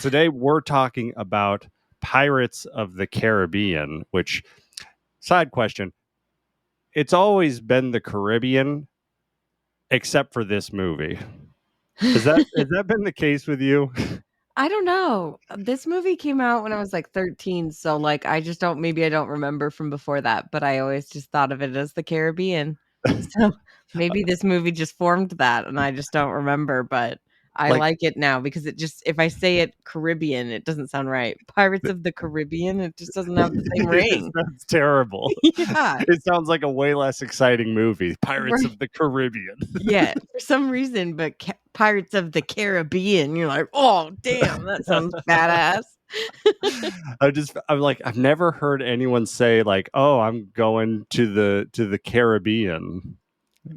Today we're talking about Pirates of the Caribbean, which, side question, it's always been the Caribbean except for this movie. Has that been the case with you? I don't know. This movie came out when I was like 13, so like I just don't maybe I don't remember from before that, but I always just thought of it as the Caribbean. So maybe this movie just formed that and I just don't remember, but I Like, like it now because it just if I say it Caribbean, it doesn't sound right. Pirates of the Caribbean, it just doesn't have the same ring. that's terrible. Yeah. It sounds like a way less exciting movie. Pirates Right. of the Caribbean. Yeah, for some reason, but Pirates of the Caribbean, you're like, "Oh, damn, that sounds badass." I'm like, I've never heard anyone say like, "Oh, I'm going to the Caribbean."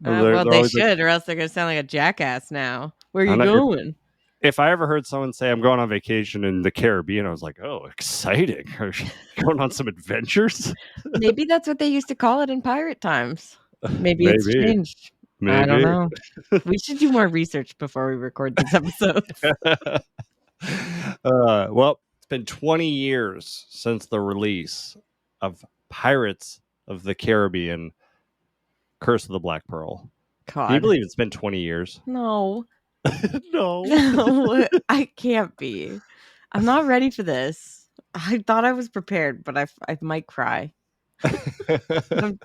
Well, They're they always like, should, or else they're gonna sound like a jackass now. Where I you know. going? If I ever heard someone say I'm going on vacation in the Caribbean, I was like, "Oh, exciting! Are you going on some adventures?" Maybe that's what they used to call it in pirate times. Maybe it's Maybe, changed. I don't maybe. know. We should do more research before we record these episodes. Well, it's been 20 years since the release of Pirates of the Caribbean: Curse of the Black Pearl. Can you God. believe it's been 20 years? No. No. No, I can't be. I'm not ready for this. I thought I was prepared, but I might cry. I'm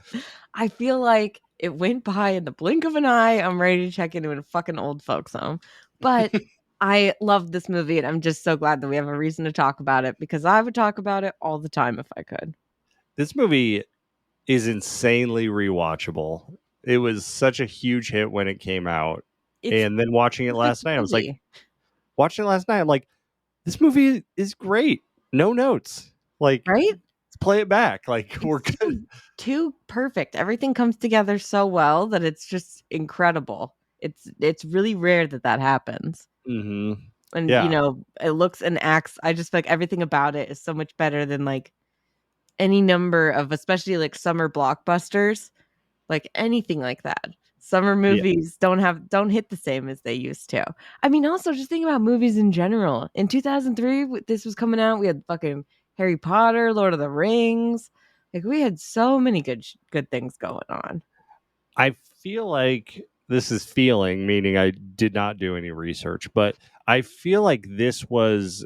I feel like it went by in the blink of an eye. I'm ready to check into a fucking old folks home. But I love this movie and I'm just so glad that we have a reason to talk about it because I would talk about it all the time if I could. This movie is insanely rewatchable. It was such a huge hit when it came out. It's And then watching it such last night, a I was like, movie, this movie is great. No notes. Like, right? let's play it back. Like, It's we're so good. too perfect. Everything comes together so well that it's just incredible. It's really rare that that happens. Hmm. And Yeah. it looks and acts. I just feel like everything about it is so much better than like any number of especially like summer blockbusters, like anything like that. Summer Yeah. movies don't hit the same as they used to. I mean, also just think about movies in general. In 2003, this was coming out. We had fucking Harry Potter, Lord of the Rings. Like we had so many good things going on. I feel like this is feeling, meaning I did not do any research, but I feel like this was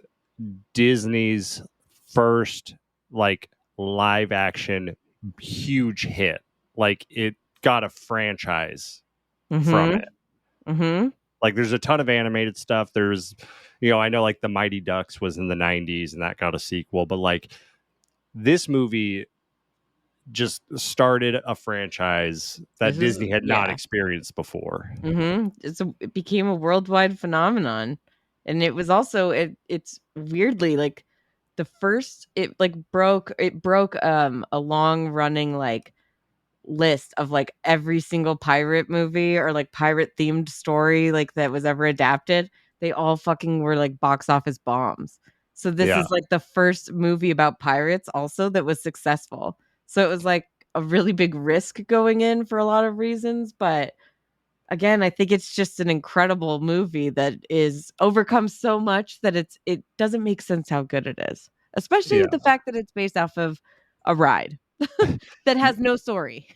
Disney's first like live action huge hit. Like it got a franchise from Mhm. it. Mhm. Like there's a ton of animated stuff. There's, I know like the Mighty Ducks was in the 90s and that got a sequel, but like this movie just started a franchise that This is Disney had not yeah. experienced before. It became a worldwide phenomenon, and it was also it's weirdly like the first it broke a long running like list of like every single pirate movie or like pirate themed story like that was ever adapted. They all fucking were like box office bombs. So this Yeah. is like the first movie about pirates also that was successful. So it was like a really big risk going in for a lot of reasons, but again, I think it's just an incredible movie that is overcome so much that it doesn't make sense how good it is. Especially Yeah. the fact that it's based off of a ride that has no story.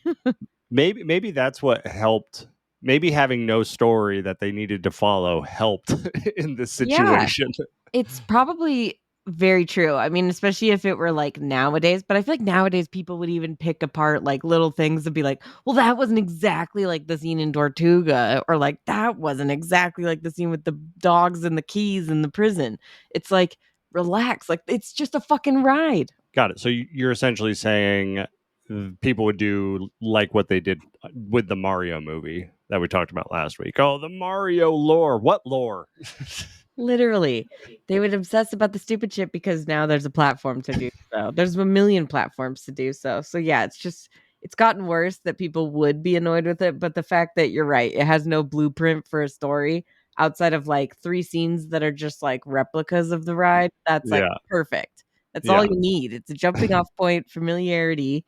Maybe that's what helped. Maybe having no story that they needed to follow helped in this Yeah, situation. it's probably very true. I mean, especially if it were like nowadays, but I feel like nowadays people would even pick apart like little things and be like, well, that wasn't exactly like the scene in Tortuga, or like that wasn't exactly like the scene with the dogs and the keys in the prison. It's like, relax. Like, it's just a fucking ride. Got it. So you're essentially saying people would do like what they did with the Mario movie that we talked about last week. Oh, the Mario lore. What lore? Literally, they would obsess about the stupid shit because now there's a platform to do so. There's a million platforms to do so. So yeah, it's gotten worse that people would be annoyed with it, but the fact that you're right, it has no blueprint for a story outside of like 3 scenes that are just like replicas of the ride, that's like Yeah. perfect. That's all Yeah. you need. It's a jumping off point, familiarity,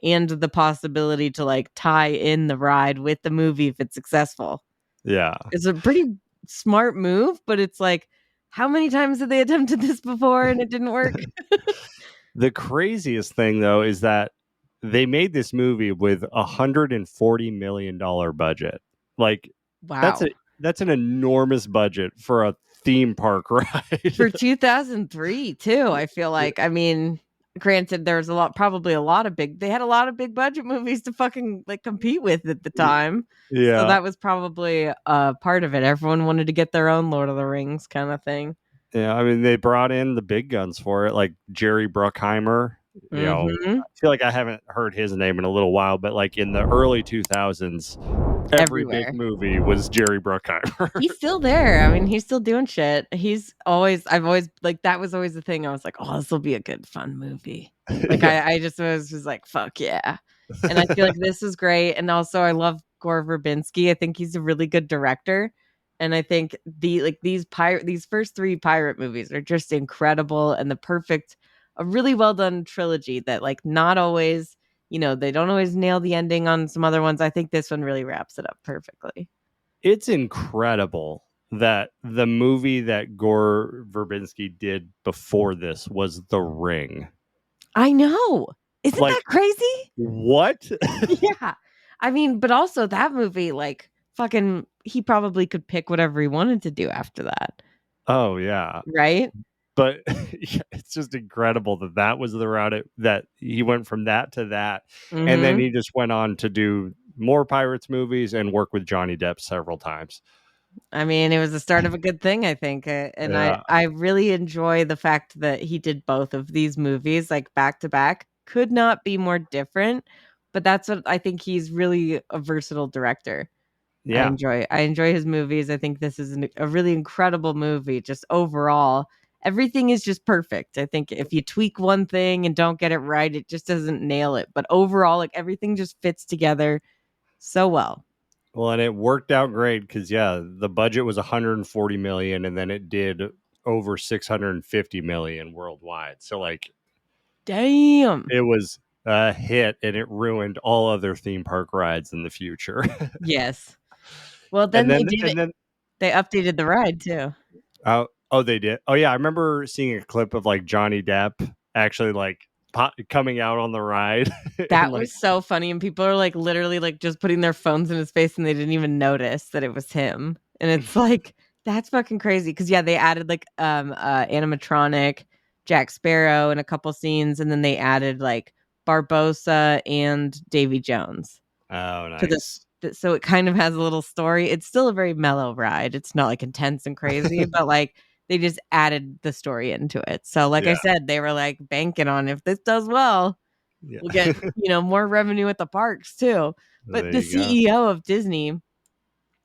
and the possibility to like tie in the ride with the movie if it's successful. Yeah. It's a pretty smart move, but it's like, how many times have they attempted this before and it didn't work? The craziest thing though is that they made this movie with $140 million budget. Like that's Wow. a that's an enormous budget for a theme park ride. For 2003 too, I feel like. I mean, granted there's probably a lot of big they had a lot of big budget movies to fucking like compete with at the time. So Yeah. that was probably part of it. Everyone wanted to get their own Lord of the Rings kind of thing. Yeah, I mean, they brought in the big guns for it, like Jerry Bruckheimer. Mhm. I feel like I haven't heard his name in a little while, but like in the early 2000s, every big Everywhere. movie was Jerry Bruckheimer. He's still there. I mean, he's still doing shit. I've always like that was always the thing. I was like, oh, this will be a good fun movie. Like Yeah. I just was like, fuck yeah. And I feel like this is great. And also I love Gore Verbinski. I think he's a really good director. And I think these first three pirate movies are just incredible and a really well done trilogy that like not always, they don't always nail the ending on some other ones. I think this one really wraps it up perfectly. It's incredible that the movie that Gore Verbinski did before this was The Ring. I know. Isn't Like, that crazy? what? Yeah. I mean, but also that movie, like, fucking, he probably could pick whatever he wanted to do after that, Oh, yeah. right? But yeah, it's just incredible that that was the route that he went from that to that, and then Mhm. he just went on to do more Pirates movies and work with Johnny Depp several times. I mean, it was the start of a good thing, I think, and I Yeah, I really enjoy the fact that he did both of these movies, like, back to back. Could not be more different, but that's what I think he's really a versatile director. yeah. I enjoy his movies. I think this is a really incredible movie. Just overall, everything is just perfect. I think if you tweak one thing and don't get it right, it just doesn't nail it. But overall, like everything just fits together so well. Well, and it worked out great because yeah, the budget was 140 million, and then it did over 650 million worldwide. So like, Damn. it was a hit, and it ruined all other theme park rides in the future. Yes. Well, and then they then did it. and then They updated the ride too. Oh, they did. Oh, yeah. I remember seeing a clip of like Johnny Depp actually like coming out on the ride, and That like, was so funny, and people are, like, literally, like, just putting their phones in his face, and they didn't even notice that it was him, and it's like, that's fucking crazy. Because yeah, they added, like, animatronic Jack Sparrow in a couple scenes, and then they added, like, Barbossa and Davy Jones oh, to nice. so it kind of has a little story. It's still a very mellow ride, it's not, like, intense and crazy, but, like, they just added the story into it. So, like I Yeah, said, they were, like, banking on if this does well, yeah. we'll get, more revenue at the parks too. But There the you go. CEO of Disney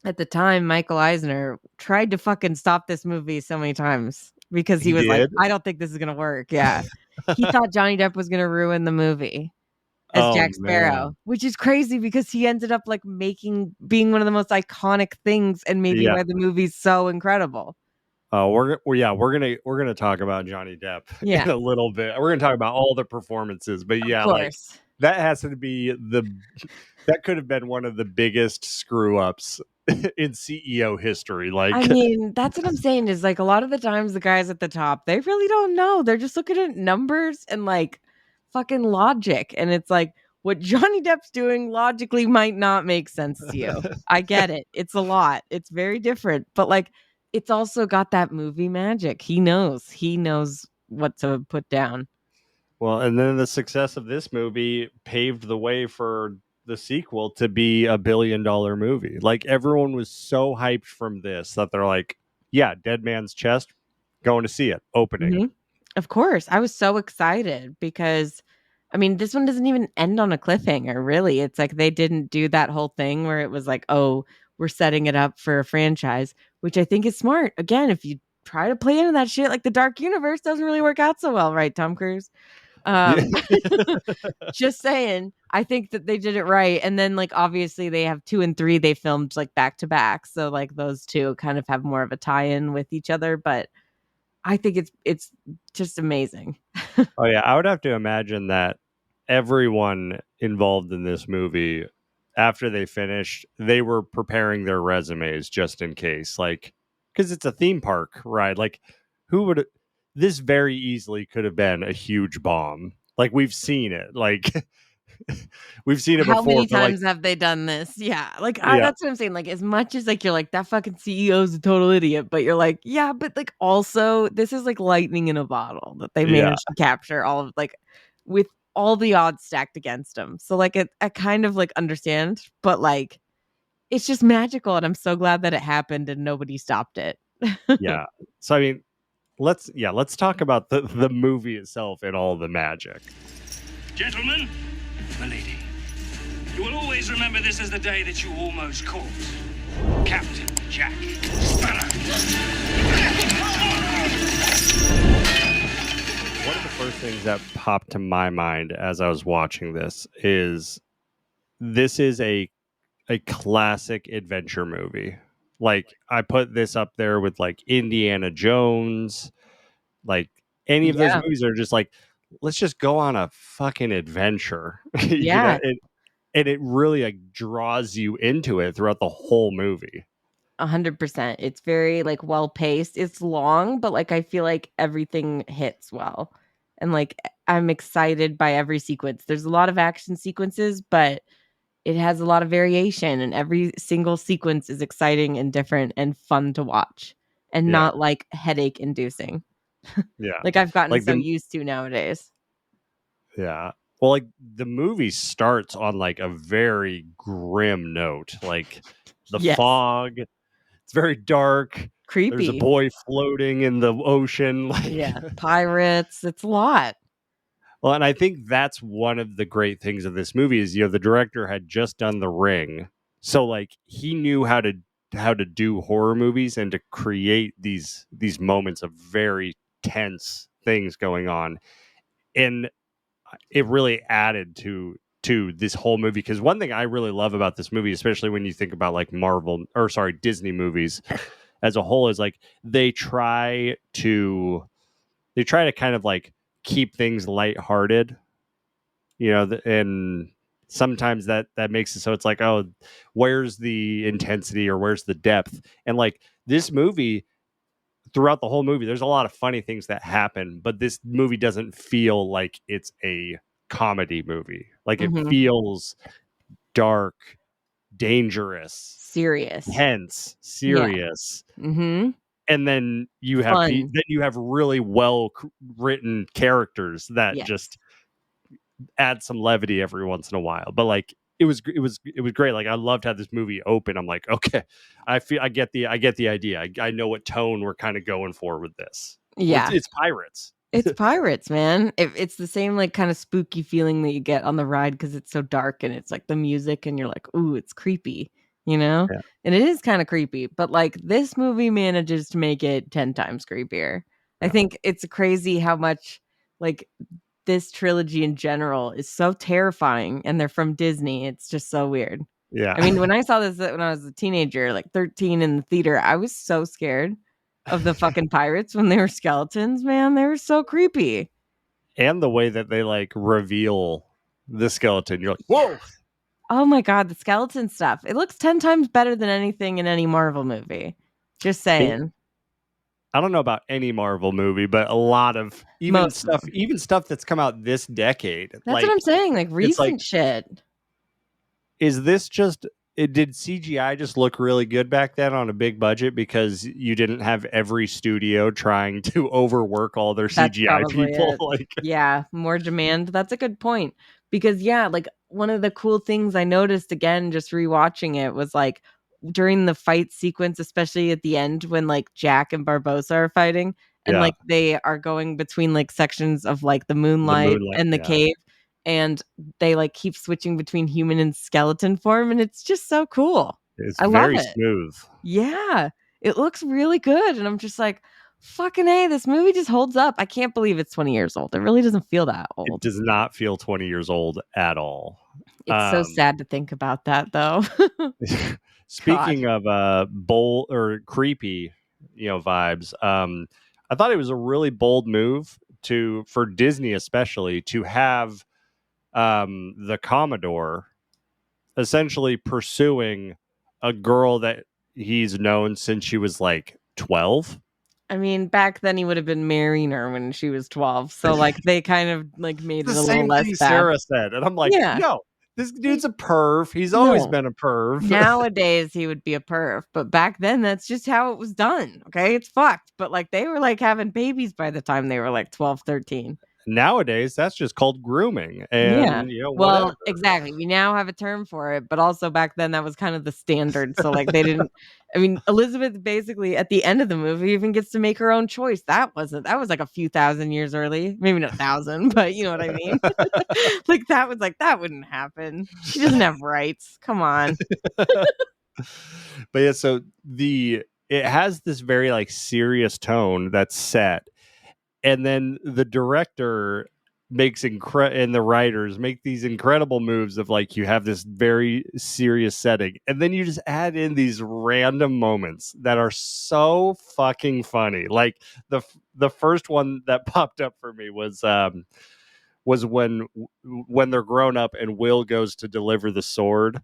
at the time, Michael Eisner, tried to fucking stop this movie so many times because he He was like, did. "I don't think this is gonna work." Yeah. He thought Johnny Depp was gonna ruin the movie as Oh Jack man. Sparrow, which is crazy because he ended up, like, being one of the most iconic things and maybe Yeah. why the movie's so incredible. We're gonna talk about Johnny Depp Yeah, in a little bit. We're gonna talk about all the performances, but of yeah, like course. that has to be that could have been one of the biggest screw ups in CEO history. I Like, mean, that's what I'm saying is, like, a lot of the times the guys at the top, they really don't know. They're just looking at numbers and, like, fucking logic, and it's like, what Johnny Depp's doing logically might not make sense to you. I get it. It's a lot. It's very different, but, like, it's also got that movie magic. He knows. He knows what to put down. well, and then the success of this movie paved the way for the sequel to be $1 billion movie. Like everyone was so hyped from this that they're like, "Yeah, Dead Man's Chest, going to see it opening." Mhm. Of course. I was so excited because I mean, this one doesn't even end on a cliffhanger, really. It's like they didn't do that whole thing where it was like, "Oh, we're setting it up for a franchise," which I think is smart. Again, if you try to play into that shit, like the Dark Universe doesn't really work out so well, right, Tom Cruise? Yeah, Um, just saying, I think that they did it right. And then, like, obviously they have 2 and 3 they filmed, like, back to back. So, like, those 2 kind of have more of a tie-in with each other, but I think it's just amazing. oh yeah, I would have to imagine that everyone involved in this movie, after they finished, they were preparing their resumes just in case, like, because it's a theme park ride. Like, who would this very easily could have been a huge bomb. Like we've seen it. Like we've seen it How before, many but like times have they done this? Yeah, like, yeah, that's what I'm saying, like, as much as, like, you're like, "That fucking CEO is a total idiot," but you're like, "Yeah, but, like, also, this is, like, lightning in a bottle that they yeah, managed to capture all of, like with all the odds stacked against them." So, like, I kind of, like, understand, but, like, it's just magical, and I'm so glad that it happened and nobody stopped it. yeah. So I mean, let's talk about the movie itself and all the magic. Gentlemen, my lady, you will always remember this as the day that you almost caught Captain Jack Sparrow. One of the first things that popped to my mind as I was watching this is a classic adventure movie. Like I put this up there with like Indiana Jones, like any of those Yeah, movies are just like, let's just go on a fucking adventure. yeah. And it really like draws you into it throughout the whole movie. 100%. It's very, like, well-paced. It's long, but, like, I feel like everything hits well, and, like, I'm excited by every sequence. There's a lot of action sequences, but it has a lot of variation, and every single sequence is exciting and different and fun to watch, and Yeah. not, like, headache-inducing, Yeah. like I've gotten Like so the used to nowadays. yeah. Well, like the movie starts on like a very grim note. Like the Yes. fog, it's very dark. There's a Creepy. boy floating in the ocean. Like Yeah. Pirates, it's a lot. well, and I think that's one of the great things of this movie is the director had just done The Ring. So like he knew how to do horror movies and to create these moments of very tense things going on. And it really added to this whole movie because one thing I really love about this movie, especially when you think about like Marvel or sorry Disney movies as a whole, is like they try to kind of like keep things lighthearted, and sometimes that makes it so it's like, oh, where's the intensity or where's the depth? And like this movie, throughout the whole movie, there's a lot of funny things that happen, but this movie doesn't feel like it's a comedy movie. Like it Mhm. feels dark, dangerous, Serious. tense, Yeah. serious. Mhm. And then Fun. then you have really well written characters that Yes. just add some levity every once in a while. But like it was great. Like I loved how this movie opened. I'm like, okay, I get the idea. I know what tone we're kind of going for with this. Well, Yeah. it's pirates. It's pirates, man. It's the same, like, kinda spooky feeling that you get on the ride because it's so dark and it's, like, the music and you're like, "Ooh, it's creepy," you know? Yeah, And it is kinda creepy, but, like, this movie manages to make it 10 times creepier. I yeah, think it's crazy how much, like, this trilogy in general is so terrifying, and they're from Disney. It's just so weird. I mean, yeah. when I saw this, when I was a teenager, like 13 in the theater, I was so scared of the fucking pirates when they were skeletons, man. They were so creepy. And the way that they like reveal the skeleton, you're like, whoa. Yes. Oh my god, the skeleton stuff. It looks 10 times better than anything in any Marvel movie. Just It, saying. I don't know about any Marvel movie, but a lot of Most of them. even stuff that's come out this decade. That's what I'm saying, like, It's like, recent shit. is this just did CGI just look really good back then on a big budget because you didn't have every studio trying to overwork all their That's CGI probably people? it. Like, Yeah, more demand. That's a good point. Because yeah, like one of the cool things I noticed again just rewatching it was like during the fight sequence, especially at the end when like Jack and Barbosa are fighting and yeah, like they are going between like sections of like the the moonlight moonlight, and the yeah, cave and they like keep switching between human and skeleton form and it's just so cool. it's I love very it. smooth. Yeah, it looks really good, and I'm just like, "Fucking A, this movie just holds up." I can't believe it's 20 years old. It really doesn't feel that It old. does not feel 20 years old at all. It's so Um, sad to think about that, though. God. Speaking of bold or creepy, vibes, I thought it was a really bold move to for Disney, especially to have the Commodore essentially pursuing a girl that he's known since she was like 12. I mean, back then he would have been marrying her when she was 12. So like they kind of like made The it a little same less thing bad. Sarah said, and I'm like, Yeah. no, this dude's a perv. He's always No. been a perv. Nowadays he would be a perv, but back then that's just how it was done. Okay, it's fucked. But like they were like having babies by the time they were like 12, 13. Nowadays, that's just called grooming, Yeah. and whatever. Well, exactly. We now have a term for it, but also back then that was kind of the standard. So like they didn't I mean, Elizabeth basically at the end of the movie even gets to make her own choice. That was like a few thousand years early. Maybe not 1,000, but you know what I mean? Like that was like that wouldn't happen. She doesn't have rights. Come on. But yeah, so it has this very like serious tone that's set, and then the director makes and the writers make these incredible moves of like you have this very serious setting, and then you just add in these random moments that are so fucking funny. Like the first one that popped up for me was when they're grown up and Will goes to deliver the sword.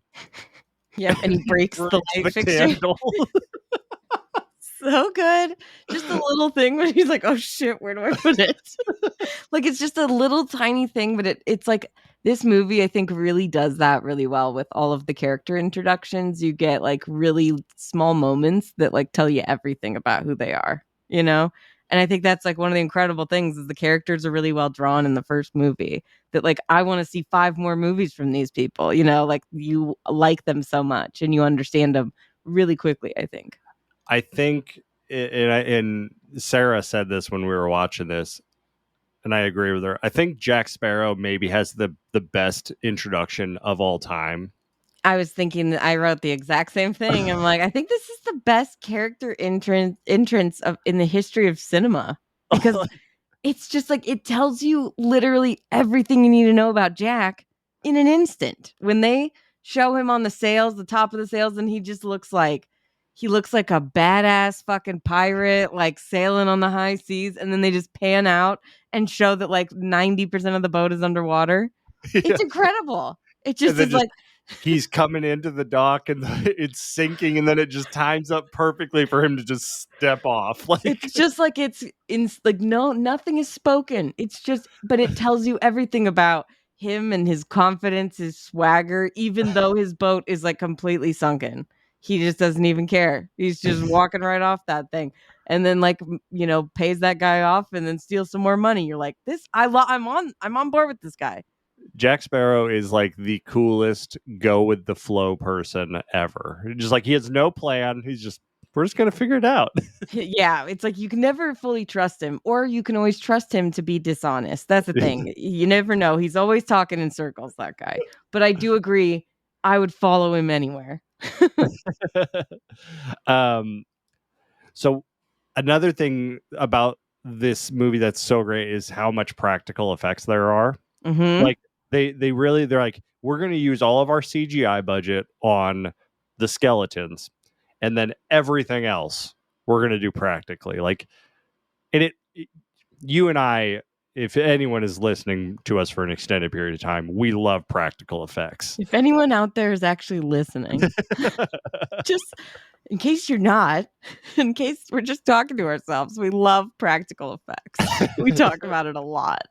Yep, and he breaks the light fixture. Candle. So good. Just a little thing when he's like, oh shit, where do I put it? Like it's just a little tiny thing, but it's like this movie I think really does that really well with all of the character introductions. You get like really small moments that like tell you everything about who they are, you know? And I think that's like one of the incredible things is the characters are really well drawn in the first movie that like I want to see 5 more movies from these people, you know, like you like them so much and you understand them really quickly, I think. I think, and Sarah said this when we were watching this, and I agree with her. I think Jack Sparrow maybe has the best introduction of all time. I was thinking I wrote the exact same thing. I'm like, I think this is the best character entrance of in the history of cinema because it's just like it tells you literally everything you need to know about Jack in an instant. When they show him on the sails, the top of the sails, and he looks like a badass fucking pirate, like sailing on the high seas, and then they just pan out and show that like 90% of the boat is underwater. Yeah. It's incredible. It just is like he's coming into the dock and it's sinking, and then it just times up perfectly for him to just step off. Like it's just like it's in like no nothing is spoken. It's just but it tells you everything about him and his confidence, his swagger, even though his boat is like completely sunken. He just doesn't even care. He's just walking right off that thing. And then like pays that guy off and then steals some more money. You're like, I'm on board with this guy. Jack Sparrow is like the coolest go with the flow person ever. Just like he has no plan. We're just gonna figure it out. Yeah, it's like you can never fully trust him, or you can always trust him to be dishonest. That's the thing. You never know. He's always talking in circles, that guy. But I do agree. I would follow him anywhere. So another thing about this movie that's so great is how much practical effects there are. Mm-hmm. Like they're like, we're going to use all of our CGI budget on the skeletons, and then everything else we're going to do practically. Like, and you and I, if anyone is listening to us for an extended period of time, we love practical effects. If anyone out there is actually listening, just in case you're not, in case we're just talking to ourselves, we love practical effects. We talk about it a lot.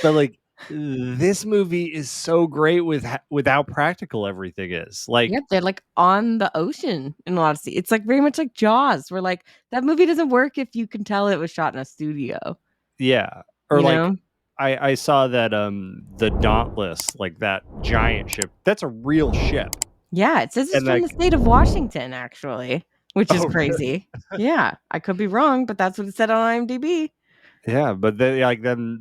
But like, this movie is so great with how practical everything is. Like, yep, they're like on the ocean in a lot of scenes. It's like very much like Jaws, where like that movie doesn't work if you can tell it was shot in a studio. Yeah, or you like know? I saw that the Dauntless, like that giant ship, that's a real ship. Yeah, it says it's from the state of Washington, actually, which is crazy. Really? Yeah, I could be wrong, but that's what it said on IMDb. Yeah, but then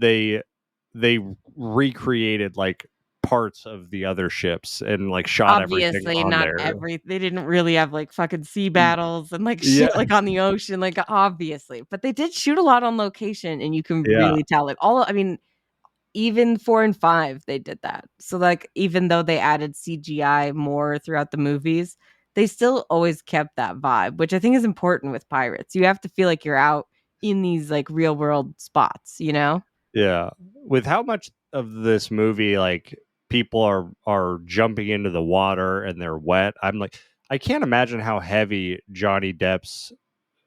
they recreated like parts of the other ships and like shot everything on not there. They didn't really have like fucking sea battles and like shit like on the ocean, like obviously, but they did shoot a lot on location, and you can really tell. Like even 4 and 5, they did that. So like even though they added CGI more throughout the movies, they still always kept that vibe, which I think is important with pirates. You have to feel like you're out in these like real world spots, you know? Yeah. With how much of this movie like people are jumping into the water and they're wet, I'm like, I can't imagine how heavy Johnny Depp's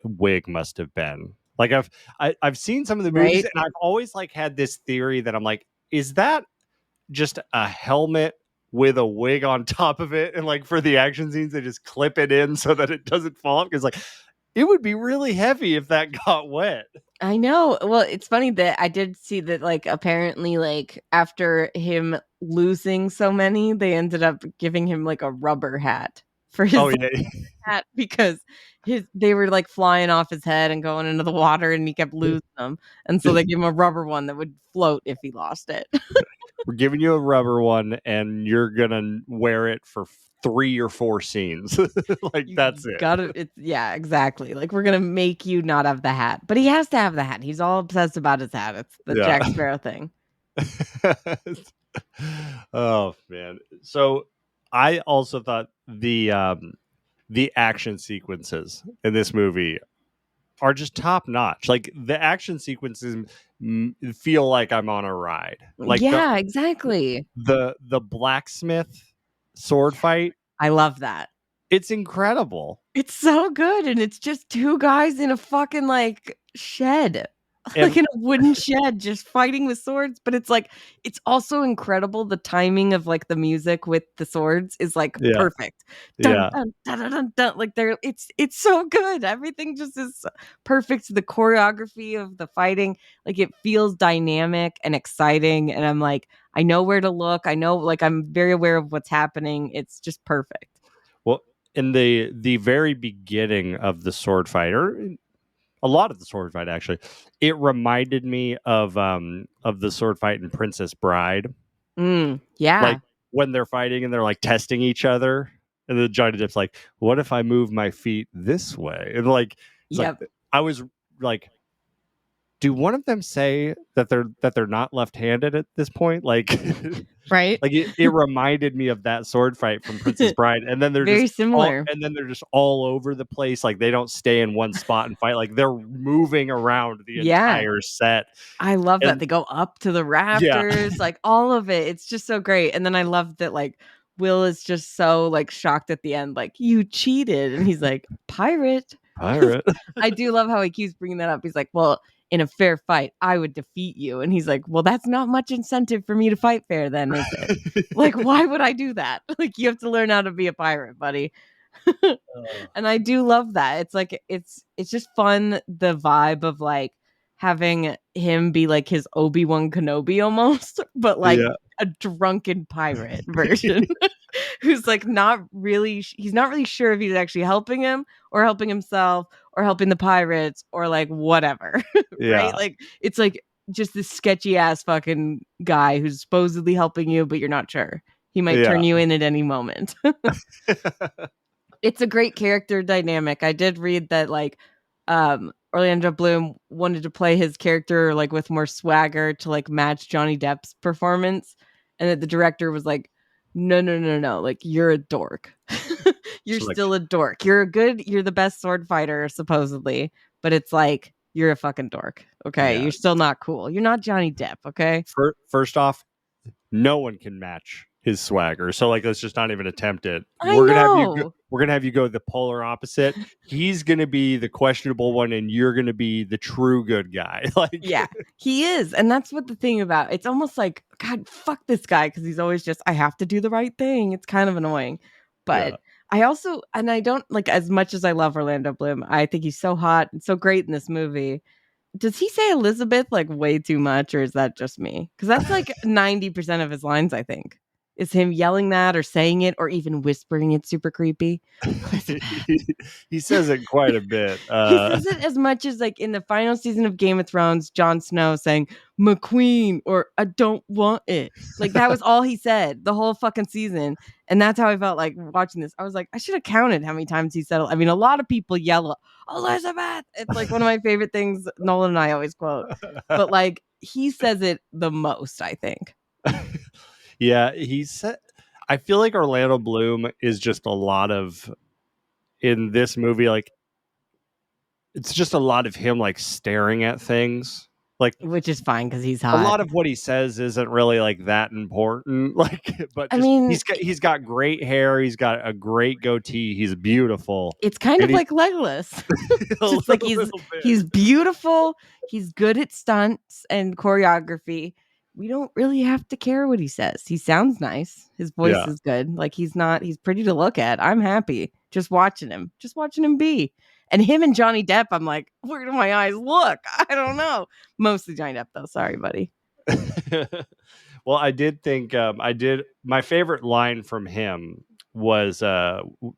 wig must have been. Like I've seen some of the movies, Right? and I've always like had this theory that I'm like, is that just a helmet with a wig on top of it, and like for the action scenes they just clip it in so that it doesn't fall off? Because like it would be really heavy if that got wet. I know. Well, it's funny that I did see that, like, apparently, like, after him losing so many, they ended up giving him like a rubber hat for his Oh yeah. hat because they were like flying off his head and going into the water and he kept losing them. And so they gave him a rubber one that would float if he lost it. We're giving you a rubber one, and you're gonna wear it for 3 or 4 scenes. Like You that's it. gotta, it's, yeah, exactly. Like, we're gonna make you not have the hat, but he has to have the hat. He's all obsessed about his hat. It's the Yeah. Jack Sparrow thing. Oh man. So I also thought the action sequences in this movie are just top notch. Like the action sequences feel like I'm on a ride. Like Yeah, exactly. the blacksmith sword fight, I love that. it's incredible. It's so good, and it's just two guys in a fucking, like, shed. And Like, in a wooden shed just fighting with swords, but it's, like, it's also incredible, the timing of, like, the music with the swords is, like, yeah, perfect. Dun, yeah, dun, dun, dun, dun, dun, like, it's so good, everything just is perfect, the choreography of the fighting, like, it feels dynamic and exciting, and I'm like, I know where to look, I know, like, I'm very aware of what's happening, it's just perfect. well, in the very beginning of the sword fight, or a lot of the sword fight actually, it reminded me of the sword fight in Princess Bride. Yeah. Like when they're fighting and they're like testing each other, and the Johnny Depp's like, what if I move my feet this way? And like it's Yep. like I was like, do one of them say that they're not left-handed at this point? Like Right? like it reminded me of that sword fight from Princess Bride. And then they're Very just similar. all over the place. Like they don't stay in one spot and fight. Like they're moving around the Yeah. entire set. I love that. And They go up to the yeah. rafters, like all of it. It's just so great. And then I love that, like, Will is just so, like, shocked at the end, like, you cheated. And he's like, pirate. Pirate. I do love how he keeps bringing that up. He's like, well, in a fair fight, I would defeat you. And he's like, well, that's not much incentive for me to fight fair, then, is it? Like, why would I do that? Like, you have to learn how to be a pirate, buddy. And I do love that. It's like it's just fun, the vibe of like having him be like his Obi-Wan Kenobi almost, but like Yeah. a drunken pirate version. Who's like he's not really sure if he's actually helping him or helping himself or helping the pirates or like whatever. Yeah. Right? Like it's like just this sketchy ass fucking guy who's supposedly helping you, but you're not sure. He might turn you in at any moment. It's a great character dynamic. I did read that like Orlando Bloom wanted to play his character like with more swagger to like match Johnny Depp's performance, and that the director was like, no, like you're a dork. You're So, like, still a dork. You're the best sword fighter supposedly, but it's like you're a fucking dork. Okay, Yeah. you're still not cool. You're not Johnny Depp. Okay. First off, no one can match his swagger. So like let's just not even attempt it. I We're know. gonna have you go the polar opposite. He's gonna be the questionable one, and you're gonna be the true good guy. Like Yeah, he is. And that's what the thing about it's almost like, God, fuck this guy, because he's always just, I have to do the right thing. It's kind of annoying. But yeah. I also, and I don't like, as much as I love Orlando Bloom, I think he's so hot and so great in this movie. Does he say Elizabeth like way too much, or is that just me? Because that's like 90% of his lines, I think. Is him yelling that or saying it or even whispering it super creepy. He says it quite a bit. He says it as much as like in the final season of Game of Thrones, Jon Snow saying McQueen or I don't want it. Like that was all he said the whole fucking season. And that's how I felt like watching this. I was like, I should have counted how many times he said it. I mean, a lot of people yell Elizabeth. It's like one of my favorite things Nolan and I always quote. But like he says it the most, I think. Yeah, he said. I feel like Orlando Bloom is just a lot of in this movie. Like it's just a lot of him like staring at things. Like, which is fine because he's a hot. lot of what he says isn't really like that important. Like, but I just, mean, he's got great hair. He's got a great goatee. He's beautiful. it's kind And of like Legolas. a Just like little bit. he's beautiful. He's good at stunts and choreography. We don't really have to care what he says. He sounds nice. His voice Yeah. is good. Like he's pretty to look at. I'm happy just watching him be. And him and Johnny Depp, I'm like, where do my eyes look? I don't know. Mostly Johnny Depp though. Sorry, buddy. Well, I did think my favorite line from him was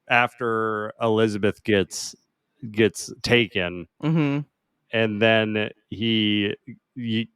after Elizabeth gets taken, Mm-hmm. and then he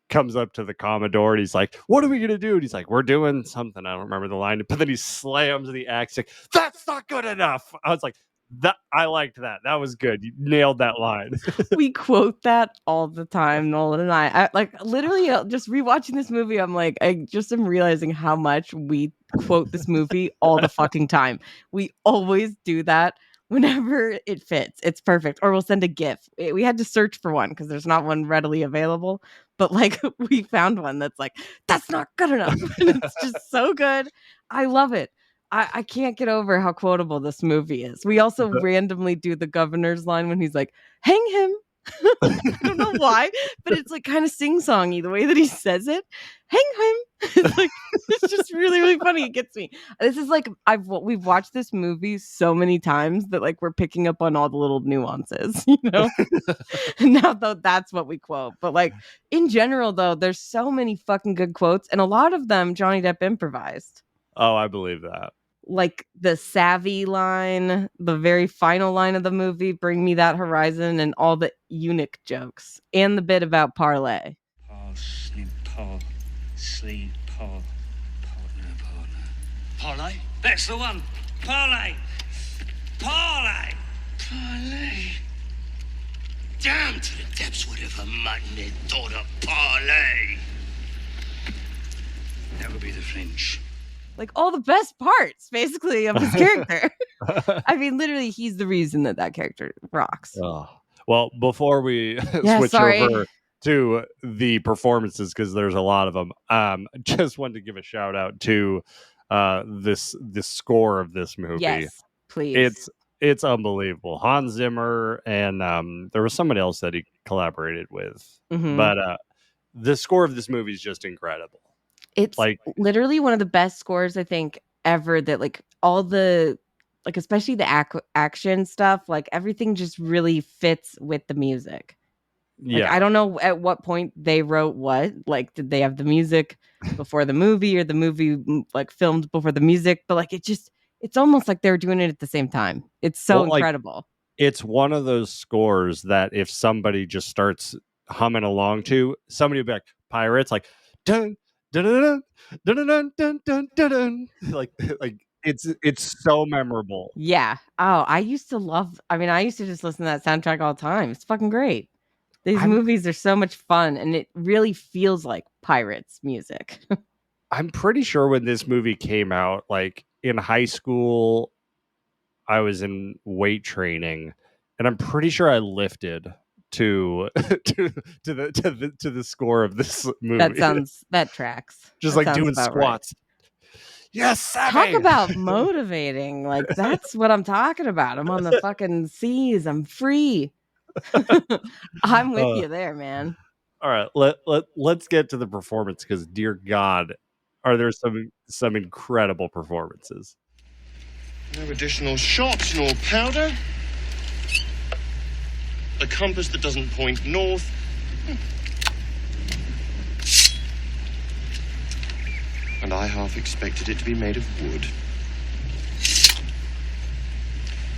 comes up to the Commodore and he's like, "What are we gonna do?" And he's like, "We're doing something." I don't remember the line, but then he slams the axe. Like, "That's not good enough." I was like, "That I liked that. That was good. You nailed that line." We quote that all the time, Nolan and I like literally just rewatching this movie. I'm like, I just am realizing how much we quote this movie all the fucking time. We always do that whenever it fits. It's perfect. Or we'll send a GIF. We had to search for one because there's not one readily available. But like we found one that's like, that's not good enough. And it's just so good. I love it. I can't get over how quotable this movie is. We also randomly do the governor's line when he's like, hang him. I don't know why, but it's like kind of sing-songy the way that he says it. Hang him. It's like it's just really, really funny. It gets me. This is like we've watched this movie so many times that like we're picking up on all the little nuances, you know. Now though, that's what we quote. But like in general, though, there's so many fucking good quotes, and a lot of them Johnny Depp improvised. Oh, I believe that. Like the savvy line, the very final line of the movie, bring me that horizon, and all the eunuch jokes, and the bit about parlay. Paul, snip, Paul, sleep, Paul, partner. Parlay? That's the one. Parlay. Parlay. Parlay. Down to the depths, whatever mutton they thought of parlay. That would be the French. Like all the best parts, basically, of his character. I mean, literally, he's the reason that character rocks. Oh. Well, before we switch over to the performances, because there's a lot of them, just wanted to give a shout out to this score of this movie. Yes, please. It's unbelievable. Hans Zimmer, and there was somebody else that he collaborated with, but the score of this movie is just incredible. It's like literally one of the best scores I think ever. That like all the like, especially the action stuff, like everything just really fits with the music. Like, Yeah, I don't know at what point they wrote what. Like, did they have the music before the movie, or the movie like filmed before the music? But like, it's almost like they were doing it at the same time. It's so incredible. Like, it's one of those scores that if somebody just starts humming along to, somebody will be like, "Pirates," like dun dun dun dun dun dun dun dun dun dun. Like it's so memorable. Yeah. Oh, I used to just listen to that soundtrack all the time. It's fucking great. These movies are so much fun, and it really feels like Pirates music. I'm pretty sure when this movie came out, like in high school, I was in weight training, and I'm pretty sure I lifted to the score of this movie. That tracks. Just that like doing squats. Right. Yes, Sammy! Talk about motivating. Like, that's what I'm talking about. I'm on the fucking seas. I'm free. I'm with you there, man. All right, let's get to the performance, because dear God, are there some incredible performances. No additional shots nor powder. A compass that doesn't point north. And I half expected it to be made of wood.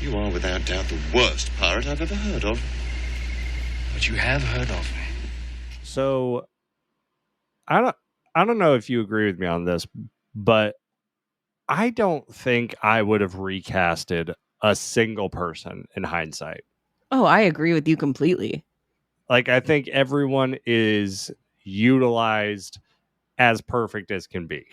You are without doubt the worst pirate I've ever heard of. But you have heard of me. So I don't know if you agree with me on this, but I don't think I would have recasted a single person in hindsight. Oh, I agree with you completely. Like, I think everyone is utilized as perfect as can be.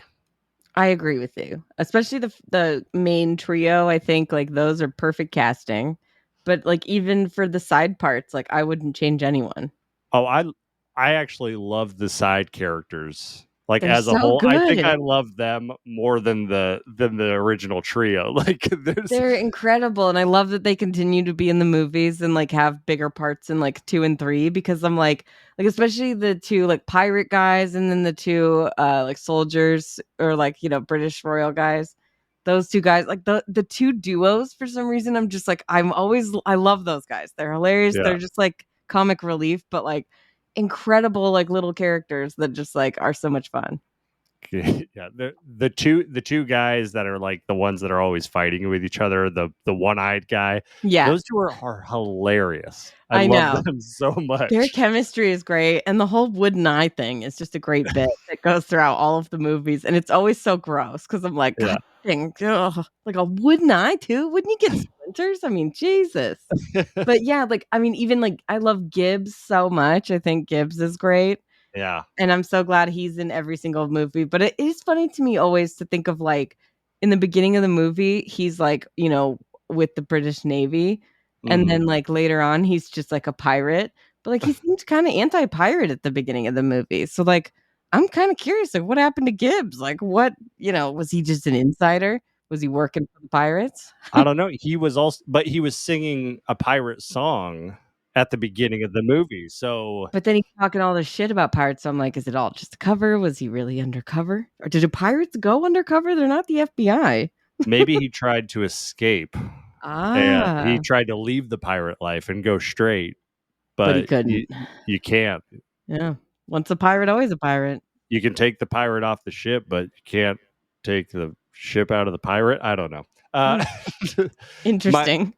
I agree with you, especially the main trio. I think like those are perfect casting, but like even for the side parts, like I wouldn't change anyone. Oh, I actually love the side characters. Like They're as a so whole, I think good. I love them more than the original trio. Like They're incredible, and I love that they continue to be in the movies and like have bigger parts in like 2 and 3 because I'm like especially the two like pirate guys and then the two like soldiers or like British royal guys. Those two guys, like the two duos, for some reason I'm just like I love those guys. They're hilarious. Yeah. They're just like comic relief, but like incredible like little characters that just like are so much fun. Yeah, the two guys that are like the ones that are always fighting with each other, the one-eyed guy, Yeah, those two are hilarious. I I love know. them so much. Their chemistry is great, and the whole wooden eye thing is just a great bit that goes throughout all of the movies, and it's always so gross because I'm like, Yeah. God dang, ugh, like a wooden eye too? Wouldn't you get splinters? I mean, Jesus. But yeah, like I mean, even like I love Gibbs so much. I think Gibbs is great. Yeah. And I'm so glad he's in every single movie. But it is funny to me always to think of like in the beginning of the movie, he's like, with the British Navy. And then like later on, he's just like a pirate. But like he seems kind of anti-pirate at the beginning of the movie. So like I'm kind of curious, like what happened to Gibbs? Like what, was he just an insider? Was he working for the pirates? I don't know. But he was singing a pirate song at the beginning of the movie. So But then he's talking all this shit about pirates. So I'm like, is it all just a cover? Was he really undercover? Or did the pirates go undercover? They're not the FBI. maybe he tried to escape. And Ah, he tried to leave the pirate life and go straight, but he but couldn't. you can't. Yeah. Once a pirate, always a pirate. You can take the pirate off the ship, but you can't take the ship out of the pirate. I don't know. Interesting.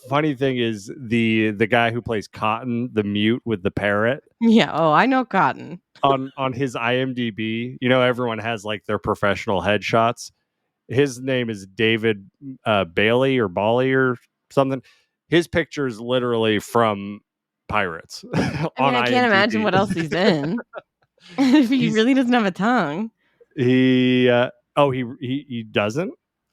Funny thing is the guy who plays Cotton, the mute with the parrot, Yeah. Oh, I know Cotton. on his IMDb, everyone has like their professional headshots. His name is David Bailey or Bali or something. His picture is literally from Pirates. I mean, I can't imagine what else he's in. If he really doesn't have a tongue. He doesn't.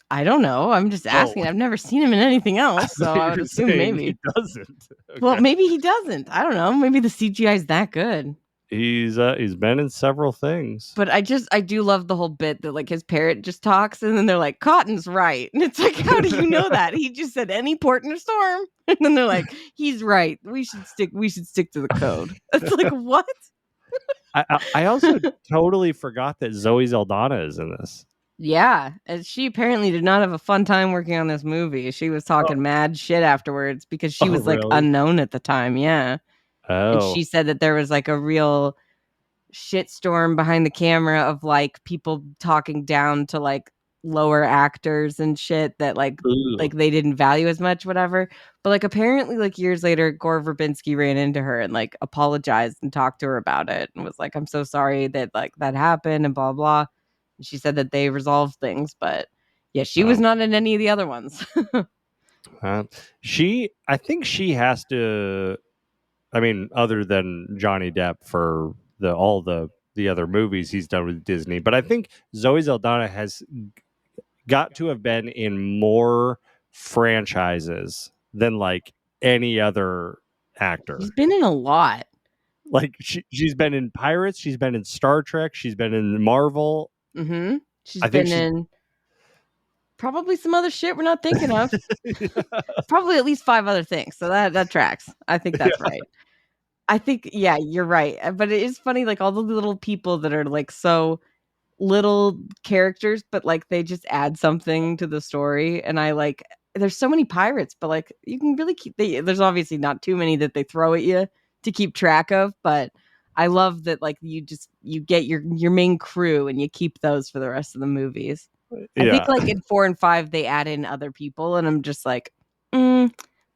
I don't know. I'm just asking. I've never seen him in anything else, so I would assume maybe he doesn't. Okay. Well, maybe he doesn't. I don't know. Maybe the CGI is that good. He's been in several things. But I do love the whole bit that like his parrot just talks and then they're like, Cotton's right. And it's like, how do you know that? He just said any port in a storm. And then they're like, he's right. We should stick to the code. It's like, what? I also totally forgot that Zoe Saldana is in this. Yeah. And she apparently did not have a fun time working on this movie. She was talking mad shit afterwards because she was like really? unknown at the time. Yeah. Oh. And she said that there was like a real shitstorm behind the camera of like people talking down to like lower actors and shit that like they didn't value as much, whatever. But like apparently like years later, Gore Verbinski ran into her and like apologized and talked to her about it and was like, I'm so sorry that like that happened and blah blah. And she said that they resolved things, but yeah, she was not in any of the other ones. I think she has to. I mean, other than Johnny Depp for all the other movies he's done with Disney, but I think Zoe Saldana has got to have been in more franchises than like any other actor. She's been in a lot. Like she's been in Pirates, she's been in Star Trek, she's been in Marvel. Mm-hmm. She's been in probably some other shit we're not thinking of. Probably at least 5 other things. So that tracks. I think that's right. I think, yeah, you're right. But it is funny, like all the little people that are like so little characters, but like they just add something to the story. And I like, there's so many pirates, but like you can really there's obviously not too many that they throw at you to keep track of. But I love that like you get your main crew and you keep those for the rest of the movies. I think like in 4 and 5 they add in other people, and I'm just like,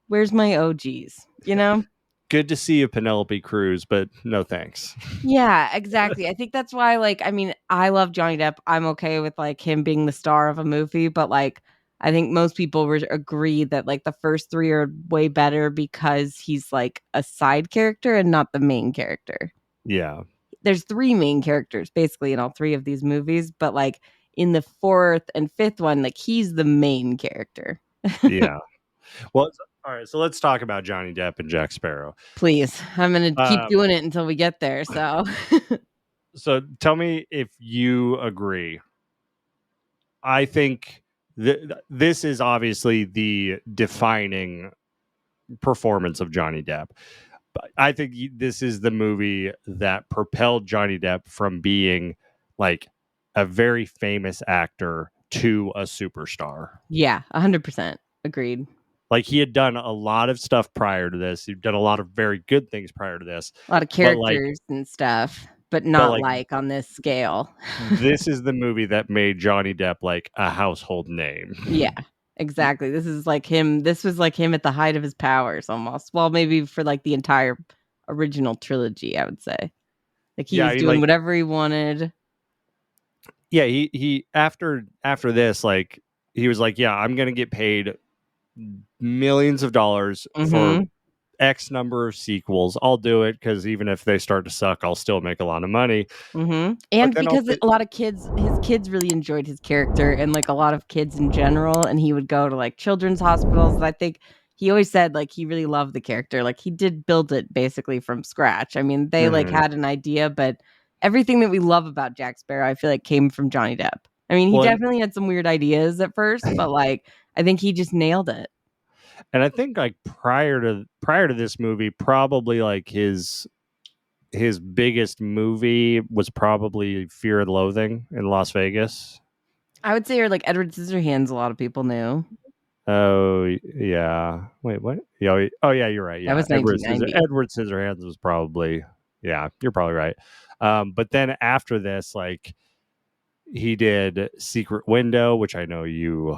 where's my OGs? You know? Good to see you, Penelope Cruz, but no thanks. Yeah, exactly. I think that's why, like, I mean, I love Johnny Depp. I'm okay with like him being the star of a movie, but like, I think most people agree that like the first 3 are way better because he's like a side character and not the main character. Yeah. There's 3 main characters basically in all 3 of these movies, but like in the 4th and 5th one, like he's the main character. Yeah. Well, All right, so let's talk about Johnny Depp and Jack Sparrow. Please, I'm gonna keep Um, doing it until we get there. So, So tell me if you agree. I think this is obviously the defining performance of Johnny Depp. But I think this is the movie that propelled Johnny Depp from being like a very famous actor to a superstar. yeah, 100% agreed. Like he had done a lot of stuff prior to this. He'd done a lot of very good things prior to this. A lot of But like, characters and stuff, but not like like on this scale. this is the movie that made Johnny Depp like a household name. Yeah, exactly. This is like him. This was like him at the height of his powers almost. Well, maybe for like the entire original trilogy, I would say. Like he Yeah, was doing whatever he wanted. Yeah, he after this, like he was like, yeah, I'm gonna get paid millions of dollars for X number of sequels. I'll do it because even if they start to suck, I'll still make a lot of money. And then because also- a lot of kids, his kids really enjoyed his character, and like a lot of kids in general. And he would go to like children's hospitals. I think he always said like he really loved the character. Like he did build it basically from scratch. I mean, they like had an idea, but everything that we love about Jack Sparrow, I feel like came from Johnny Depp. I mean, he definitely had some weird ideas at first, but like I think he just nailed it. And I think like prior to this movie, probably like his biggest movie was probably Fear and Loathing in Las Vegas. I would say, or like Edward Scissorhands, a lot of people knew. Oh yeah. Wait, what? Oh yeah, you're right. Yeah, That was Edward 1990. Scissorhands was probably. Yeah, you're probably right. But then after this, like he did Secret Window, which I know you.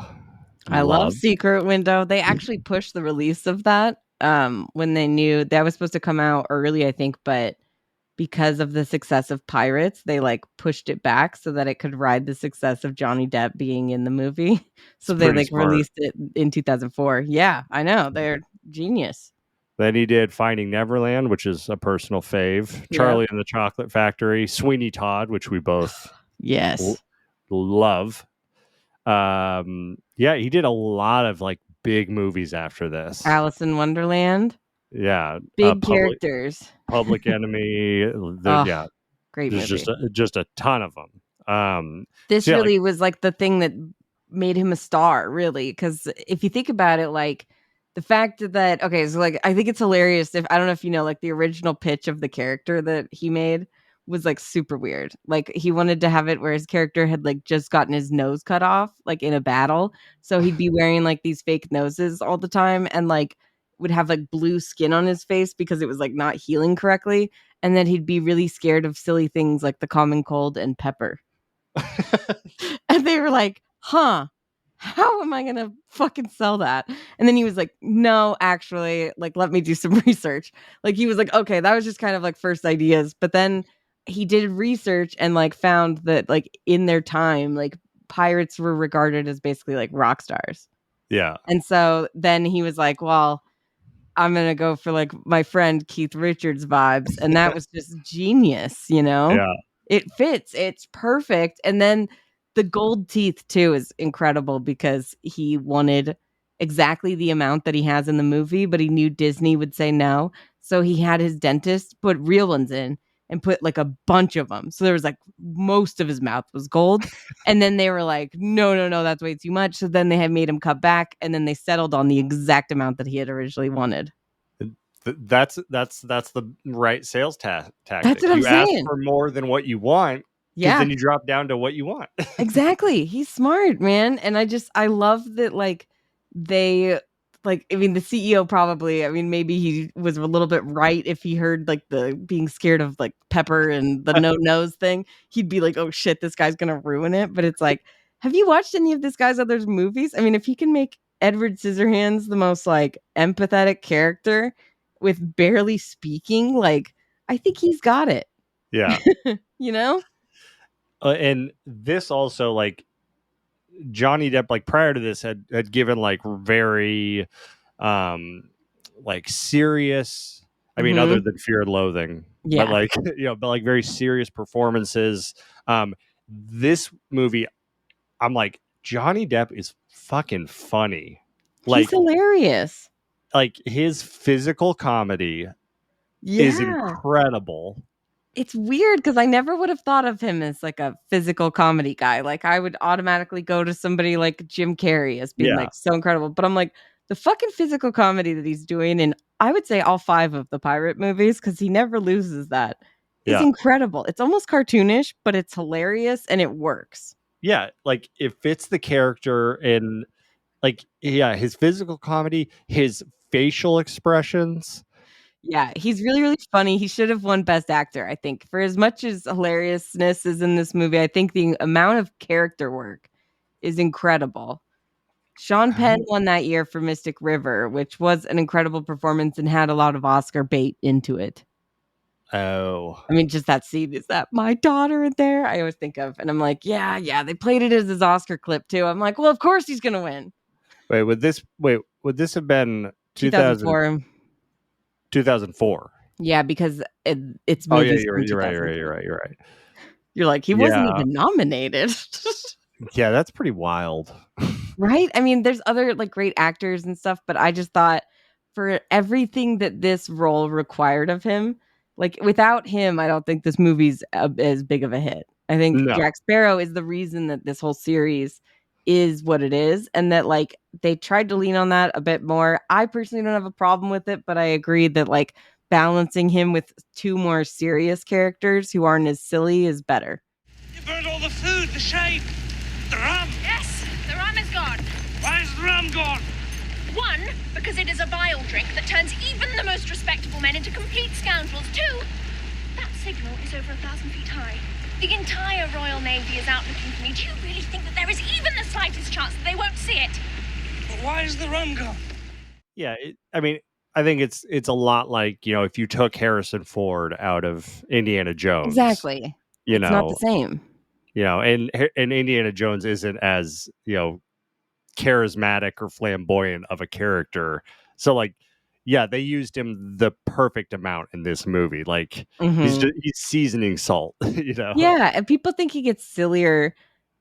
I love Secret Window. They actually pushed the release of that when they knew that was supposed to come out early, I think, but because of the success of Pirates, they like pushed it back so that it could ride the success of Johnny Depp being in the movie. So they like released it in 2004. Yeah, I know. They're genius. Then he did Finding Neverland, which is a personal fave. Charlie and the Chocolate Factory, Sweeney Todd, which we both love. Yeah, he did a lot of like big movies after this. Alice in Wonderland. Yeah, big characters. Public Enemy. Yeah, great there's movie. just a ton of them. This really was like the thing that made him a star, really, because if you think about it, like the fact that so like I think it's hilarious. If I don't know if you know, like the original pitch of the character that he made was like super weird. Like he wanted to have it where his character had like just gotten his nose cut off, like in a battle, so he'd be wearing like these fake noses all the time, and like would have like blue skin on his face because it was like not healing correctly, and then he'd be really scared of silly things like the common cold and pepper. And they were like, how am I gonna fucking sell that? And then he was like, no, actually, like, let me do some research. Like he was like, okay, that was just kind of like first ideas. But then he did research and like found that like in their time, like pirates were regarded as basically like rock stars. Yeah. And so then he was like, well, I'm gonna go for like my friend Keith Richards vibes. And that was just genius, you know? Yeah. It fits. It's perfect. And then the gold teeth too is incredible because he wanted exactly the amount that he has in the movie, but he knew Disney would say no. So he had his dentist put real ones in and put like a bunch of them. So there was like most of his mouth was gold. And then they were like, no, that's way too much. So then they had made him cut back, and then they settled on the exact amount that he had originally wanted. That's the right sales tactic. That's what I'm saying. Ask for more than what you want. Yeah. Then you drop down to what you want. Exactly. He's smart, man. And I love that like they like, I mean, the CEO probably, I mean, maybe he was a little bit right if he heard like the being scared of like pepper and the no nose thing. He'd be like, oh shit, this guy's gonna ruin it. But it's like, have you watched any of this guy's other movies? I mean, if he can make Edward Scissorhands the most like empathetic character with barely speaking, like I think he's got it. Yeah. You know? And this also, like, Johnny Depp, like prior to this, had given like very like serious, I mean, other than Fear and Loathing, but like but like very serious performances. This movie, I'm like, Johnny Depp is fucking funny. Like, he's hilarious. like his physical comedy is Yeah. incredible. It's weird because I never would have thought of him as like a physical comedy guy. Like I would automatically go to somebody like Jim Carrey as being Yeah. like so incredible. But I'm like, the fucking physical comedy that he's doing in I would say all 5 of the pirate movies, because he never loses that, is Yeah. incredible. It's almost cartoonish, but it's hilarious and it works. Yeah, like it fits the character, and like his physical comedy, his facial expressions. Yeah, he's really, really funny. He should have won Best Actor, I think. For as much as hilariousness is in this movie, I think the amount of character work is incredible. Sean Penn won that year for Mystic River, which was an incredible performance and had a lot of Oscar bait into it. Oh. I mean, just that scene, is that my daughter in there? I always think of, and I'm like, yeah, they played it as his Oscar clip too. I'm like, well, of course he's gonna win. Would this have been 2004. 2004? Yeah, because it's Oh yeah, movies you're from right. 2004. You're right. You're like, he wasn't Yeah. even nominated. Yeah, that's pretty wild. Right? I mean, there's other like great actors and stuff, but I just thought for everything that this role required of him, like without him, I don't think this movie's as big of a hit. I think No. Jack Sparrow is the reason that this whole series is what it is, and that like they tried to lean on that a bit more. I personally don't have a problem with it, but I agree that like balancing him with 2 more serious characters who aren't as silly is better. You burned all the food, the shade, the rum. Yes, the rum is gone. Why is the rum gone? 1, because it is a vile drink that turns even the most respectable men into complete scoundrels. 2, that signal is over 1,000 feet high. The entire Royal Navy is out looking for me. Do you really think that there is even the slightest chance that they won't see it? But why is the rum gone? Yeah, I mean, I think it's a lot like, if you took Harrison Ford out of Indiana Jones. Exactly. It's not the same. And Indiana Jones isn't as, charismatic or flamboyant of a character. So like, yeah, they used him the perfect amount in this movie. Like he's seasoning salt, Yeah, and people think he gets sillier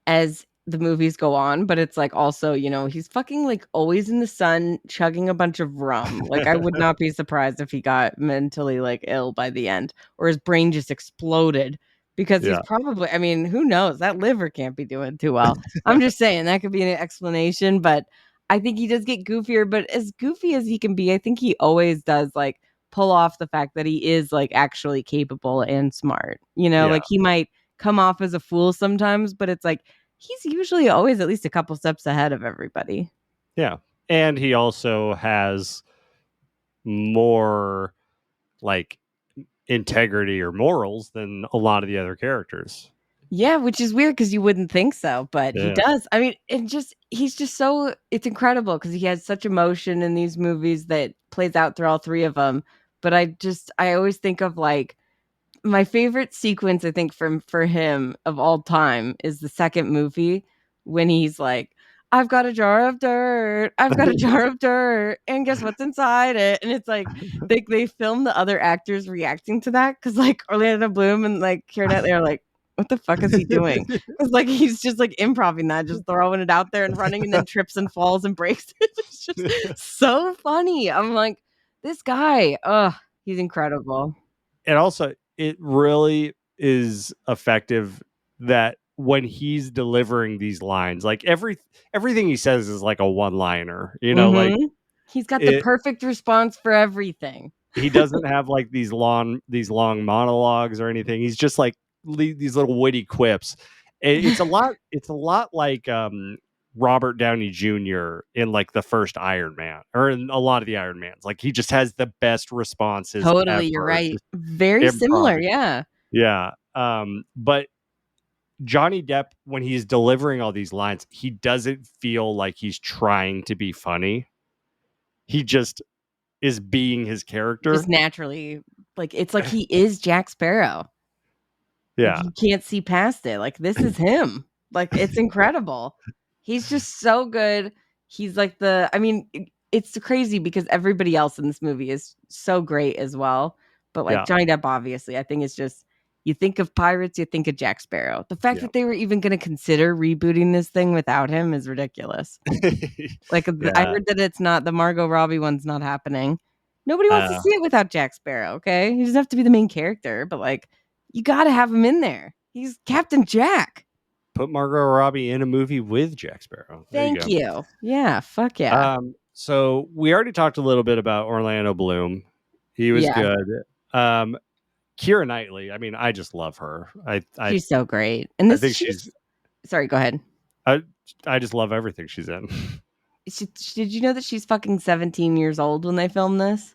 as the movies go on, but it's like also, he's fucking like always in the sun chugging a bunch of rum. Like I would not be surprised if he got mentally like ill by the end, or his brain just exploded, because he's probably, I mean, who knows? That liver can't be doing too well. I'm just saying that could be an explanation, but I think he does get goofier, but as goofy as he can be, I think he always does like pull off the fact that he is like actually capable and smart. Like he might come off as a fool sometimes, but it's like he's usually always at least a couple steps ahead of everybody. Yeah. And he also has more like integrity or morals than a lot of the other characters. Yeah, which is weird because you wouldn't think so, but he does. I mean, he's just so, it's incredible because he has such emotion in these movies that plays out through all 3 of them. But I always think of like my favorite sequence, I think, for him of all time is the second movie when he's like, I've got a jar of dirt. I've got a jar of dirt. And guess what's inside it? And it's like they film the other actors reacting to that because like Orlando Bloom and like Keira Knightley are like, what the fuck is he doing? It's like he's just like improvising that, just throwing it out there and running, and then trips and falls and breaks it. It's just so funny. I'm like, this guy, he's incredible. And also, it really is effective that when he's delivering these lines, like everything he says is like a one-liner, like he's got the perfect response for everything. He doesn't have like these long monologues or anything. He's just like these little witty quips. It's a lot like Robert Downey Jr. in like the first Iron Man, or in a lot of the Iron Mans. Like he just has the best responses. Totally, ever. you're right. Very similar, yeah. Yeah. But Johnny Depp, when he's delivering all these lines, he doesn't feel like he's trying to be funny. He just is being his character. Just naturally. Like it's like he is Jack Sparrow. Yeah. Like, you can't see past it. Like this is him. Like it's incredible. He's just so good. He's like it's crazy because everybody else in this movie is so great as well. But like Johnny Depp, obviously, I think it's just You think of pirates, you think of Jack Sparrow. The fact Yeah. that they were even going to consider rebooting this thing without him is ridiculous. Like, I Yeah. heard that it's not, the Margot Robbie one's not happening. Nobody wants to see it without Jack Sparrow, okay? He doesn't have to be the main character, but like, you got to have him in there. He's Captain Jack. Put Margot Robbie in a movie with Jack Sparrow. There Thank you you. Yeah, fuck yeah. go. So we already talked a little bit about Orlando Bloom. He was Yeah. good. Keira Knightley. I mean, I just love her. I She's so great. And this, think she's. Sorry, go ahead. I just love everything she's in. Did you know that she's fucking 17 years old when they filmed this?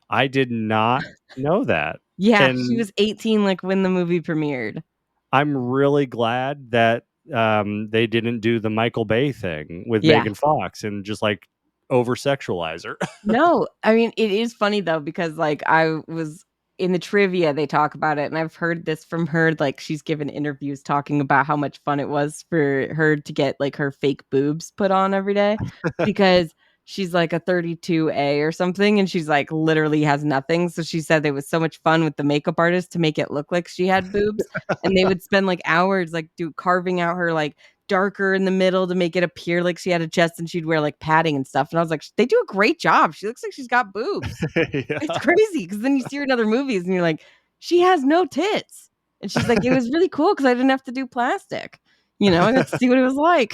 I did not know that. Yeah, And she was 18 like when the movie premiered. I'm really glad that they didn't do the Michael Bay thing with Yeah. Megan Fox and just like over sexualize her. No, I mean, it is funny though, because like I was in the trivia, they talk about it, and I've heard this from her. Like, she's given interviews talking about how much fun it was for her to get like her fake boobs put on every day because she's like a 32A or something, and she's like literally has nothing. So she said it was so much fun with the makeup artist to make it look like she had boobs, and they would spend like hours like carving out her like darker in the middle to make it appear like she had a chest, and she'd wear like padding and stuff. And I was like, they do a great job. She looks like she's got boobs. It's crazy because then you see her in other movies and you're like, she has no tits. And she's like, it was really cool because I didn't have to do plastic. I got to see what it was like.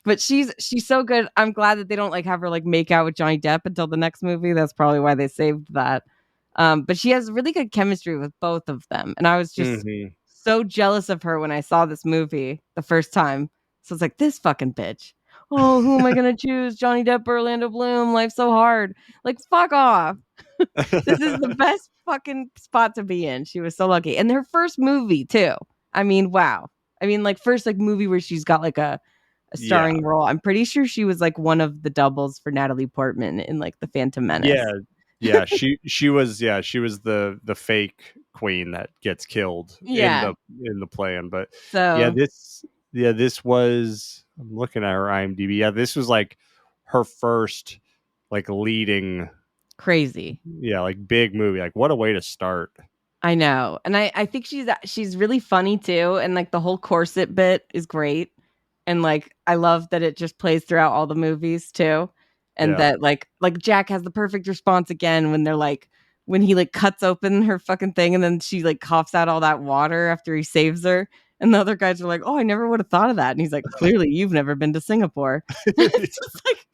But she's so good. I'm glad that they don't like have her like make out with Johnny Depp until the next movie. That's probably why they saved that. But she has really good chemistry with both of them. And I was just so jealous of her when I saw this movie the first time. So it's like, this fucking bitch. Oh, who am I going to choose? Johnny Depp or Orlando Bloom? Life's so hard. Like, fuck off. This is the best fucking spot to be in. She was so lucky. And her first movie, too. I mean, wow. I mean, like, first, like, movie where she's got, like, a starring role. I'm pretty sure she was, like, one of the doubles for Natalie Portman in, like, The Phantom Menace. Yeah. She was the fake queen that gets killed in the plan. But this was, I'm looking at her IMDb. Yeah, this was like her first like leading crazy. Yeah, like big movie. Like, what a way to start. I know. And I think she's really funny too. And like the whole corset bit is great. And like I love that it just plays throughout all the movies too. And that like Jack has the perfect response again when they're like, when he like cuts open her fucking thing and then she like coughs out all that water after he saves her. And the other guys are like, oh, I never would have thought of that. And he's like, clearly you've never been to Singapore. It's just like,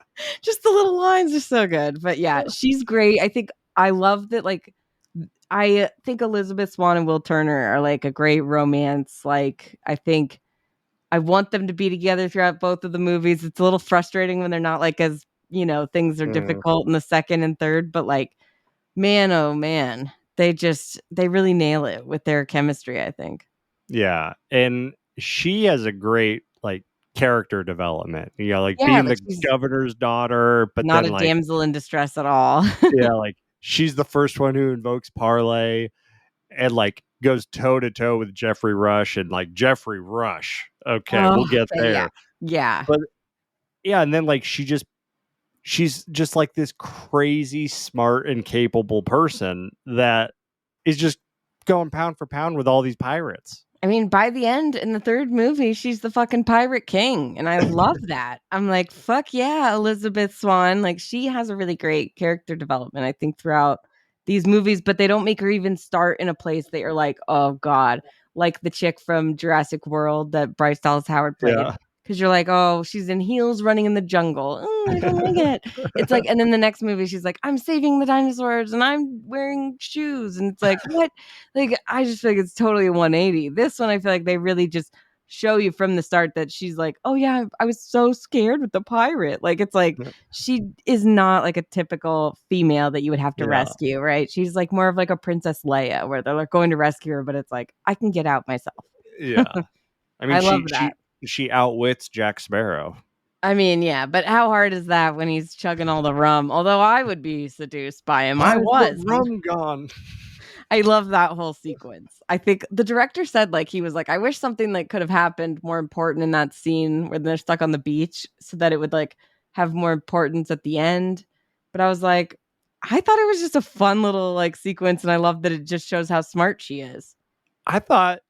just the little lines are so good. But yeah, she's great. I love that. Like, I think Elizabeth Swann and Will Turner are like a great romance. Like, I think I want them to be together throughout both of the movies. It's a little frustrating when they're not like as, things are difficult in the second and third, but like, man, oh man, they really nail it with their chemistry, I think. Yeah. And she has a great like character development, being like the governor's daughter, but not then a damsel in distress at all. Yeah. Like she's the first one who invokes parlay and like goes toe to toe with Jeffrey Rush and like Jeffrey Rush. Okay. We'll get there. Yeah. But yeah. And then like she's just like this crazy smart and capable person that is just going pound for pound with all these pirates. I mean, by the end in the third movie, she's the fucking pirate king. And I love that. I'm like, fuck yeah, Elizabeth Swann. Like, she has a really great character development, I think, throughout these movies, but they don't make her even start in a place that you're like, oh God, like the chick from Jurassic World that Bryce Dallas Howard played. Yeah. Because you're like, oh, she's in heels running in the jungle. Oh, I don't like it. It's like, and then the next movie, she's like, I'm saving the dinosaurs and I'm wearing shoes. And it's like, what? Like, I just feel like it's totally a 180. This one, I feel like they really just show you from the start that she's like, oh yeah, I was so scared with the pirate. Like, it's like, she is not like a typical female that you would have to rescue, right? She's like more of like a Princess Leia where they're like going to rescue her, but it's like, I can get out myself. Yeah. I mean, I love that. She outwits Jack Sparrow. I mean, yeah, but how hard is that when he's chugging all the rum? Although I would be seduced by him. I was. The rum gone. I love that whole sequence. I think the director said, like, he was like, I wish something like could have happened more important in that scene where they're stuck on the beach so that it would like have more importance at the end. But I was like, I thought it was just a fun little like sequence, and I love that it just shows how smart she is. I thought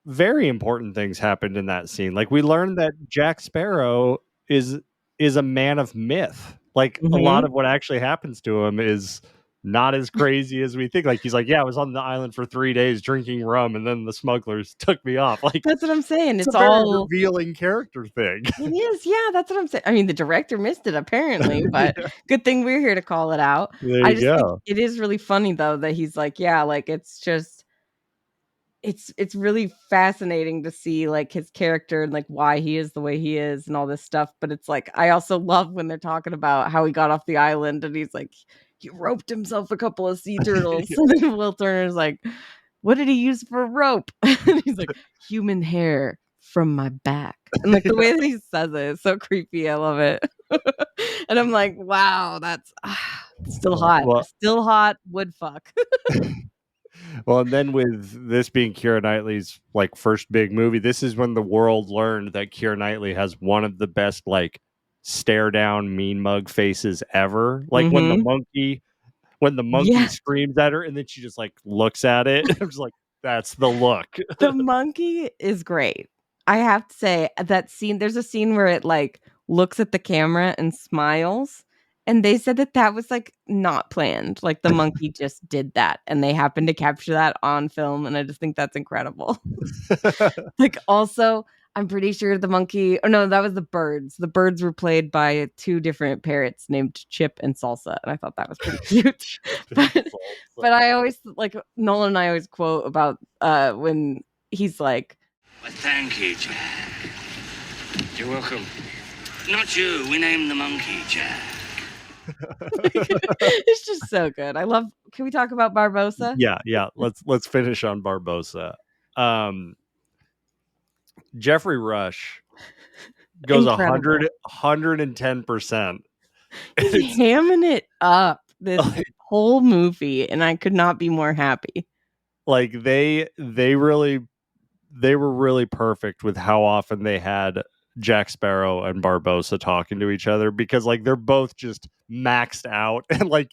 very important things happened in that scene. Like we learned that Jack Sparrow is a man of myth. Like a lot Mhm. of what actually happens to him is not as crazy as we think. Like he's like, yeah, I was on the island for 3 days drinking rum, and then the smugglers took me off. Like That's what I'm saying. it's a It's very all revealing character thing. It is, yeah, that's what I'm saying. I mean, the director missed it apparently, but Yeah, good thing we're here to call it out. there I you just think go. it is really funny though that he's like, yeah, like it's just it's really fascinating to see like his character and like why he is the way he is and all this stuff. But it's like I also love when they're talking about how he got off the island and he's like he roped himself a couple of sea turtles. And then Will Turner's like, what did he use for a rope? And he's like, human hair from my back. And like the way that he says it is so creepy. I love it. And I'm like, wow, that's still hot. Well, Still hot would fuck. well, and then with this being Keira Knightley's like first big movie, this is when the world learned that Keira Knightley has one of the best like stare down mean mug faces ever. Like when the monkey Yeah. screams at her and then she just like looks at it. I'm just like, that's the look. The monkey is great. I have to say that scene, there's a scene where it like looks at the camera and smiles. And they said that that was like not planned. Like the monkey just did that and they happened to capture that on film. And I just think that's incredible. Like also, I'm pretty sure the monkey, oh no, that was the birds. The birds were played by two different parrots named Chip and Salsa. And I thought that was pretty cute. But I always like Nolan and I always quote about when he's like, Well, thank you, Jack. You're welcome. Not you. We named the monkey Jack. it's just so good. I love. Can we talk about Barbosa? Yeah. Let's finish on Barbosa. Jeffrey Rush goes Incredible. 110%. He's hamming it up this whole movie, and I could not be more happy. Like they were really perfect with how often they had Jack Sparrow and Barbosa talking to each other because like they're both just maxed out and like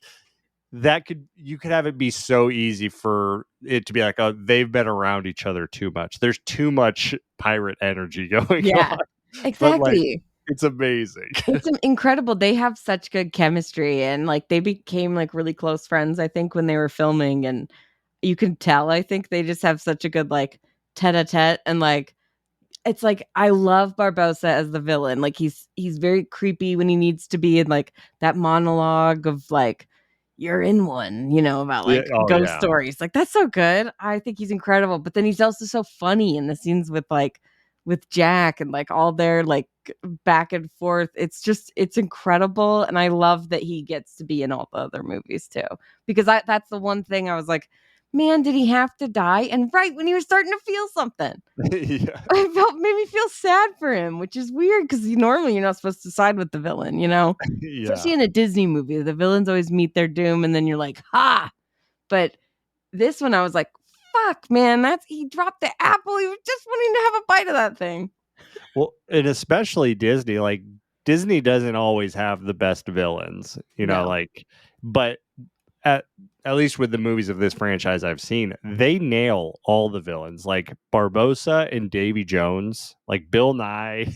you could have it be so easy for it to be like, oh, they've been around each other too much. There's too much pirate energy going on. Exactly. But like, it's amazing. It's incredible. They have such good chemistry and like they became like really close friends, I think, when they were filming. And you can tell, I think they just have such a good like tete-a-tete. And like it's like I love Barbosa as the villain. Like he's very creepy when he needs to be, in like that monologue of like you're in one, you know, about like ghost stories. Like that's so good. I think he's incredible. But then he's also so funny in the scenes with Jack and like all their like back and forth. It's incredible. And I love that he gets to be in all the other movies too. Because that's the one thing I was like, man, did he have to die? And right when he was starting to feel something. Yeah. Made me feel sad for him, which is weird because normally you're not supposed to side with the villain, you know? Yeah. Especially in a Disney movie. The villains always meet their doom and then you're like, ha! But this one I was like, fuck, man, he dropped the apple. He was just wanting to have a bite of that thing. Well, and especially Disney, like Disney doesn't always have the best villains, you know, like, but at least with the movies of this franchise I've seen, they nail all the villains, like Barbosa and Davy Jones, like Bill Nye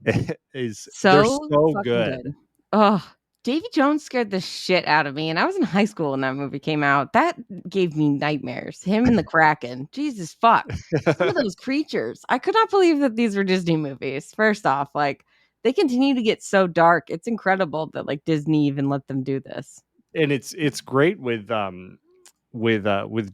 they're so good. Oh, Davy Jones scared the shit out of me, and I was in high school when that movie came out. That gave me nightmares. Him and the Kraken. Jesus fuck. Some of those creatures. I could not believe that these were Disney movies. First off, like they continue to get so dark. It's incredible that like Disney even let them do this. And it's great with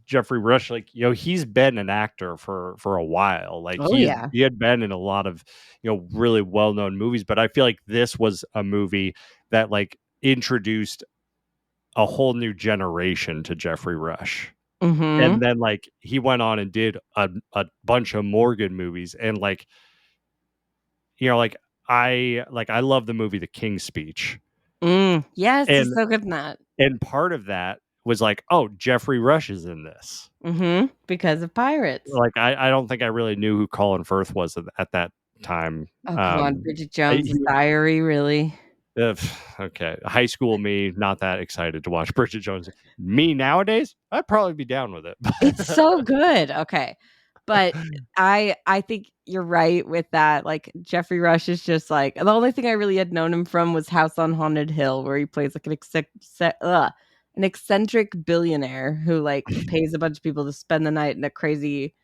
Jeffrey Rush. Like, you know, he's been an actor for a while. Like he had been in a lot of, you know, really well-known movies, but I feel like this was a movie that like introduced a whole new generation to Jeffrey Rush. Mm-hmm. And then like he went on and did a bunch of Morgan movies, and like, you know, like I love the movie The King's Speech. Yes, he's so good in that. And part of that was like, oh, Jeffrey Rush is in this. Mm-hmm. Because of pirates. Like, I don't think I really knew who Colin Firth was at that time. Oh, come on. Bridget Jones' Diary, really? Okay, high school me, not that excited to watch Bridget Jones. Me nowadays, I'd probably be down with it. It's so good. Okay. But I think you're right with that. Like Jeffrey Rush is just like the only thing I really had known him from was House on Haunted Hill, where he plays like an eccentric billionaire who like pays a bunch of people to spend the night in a crazy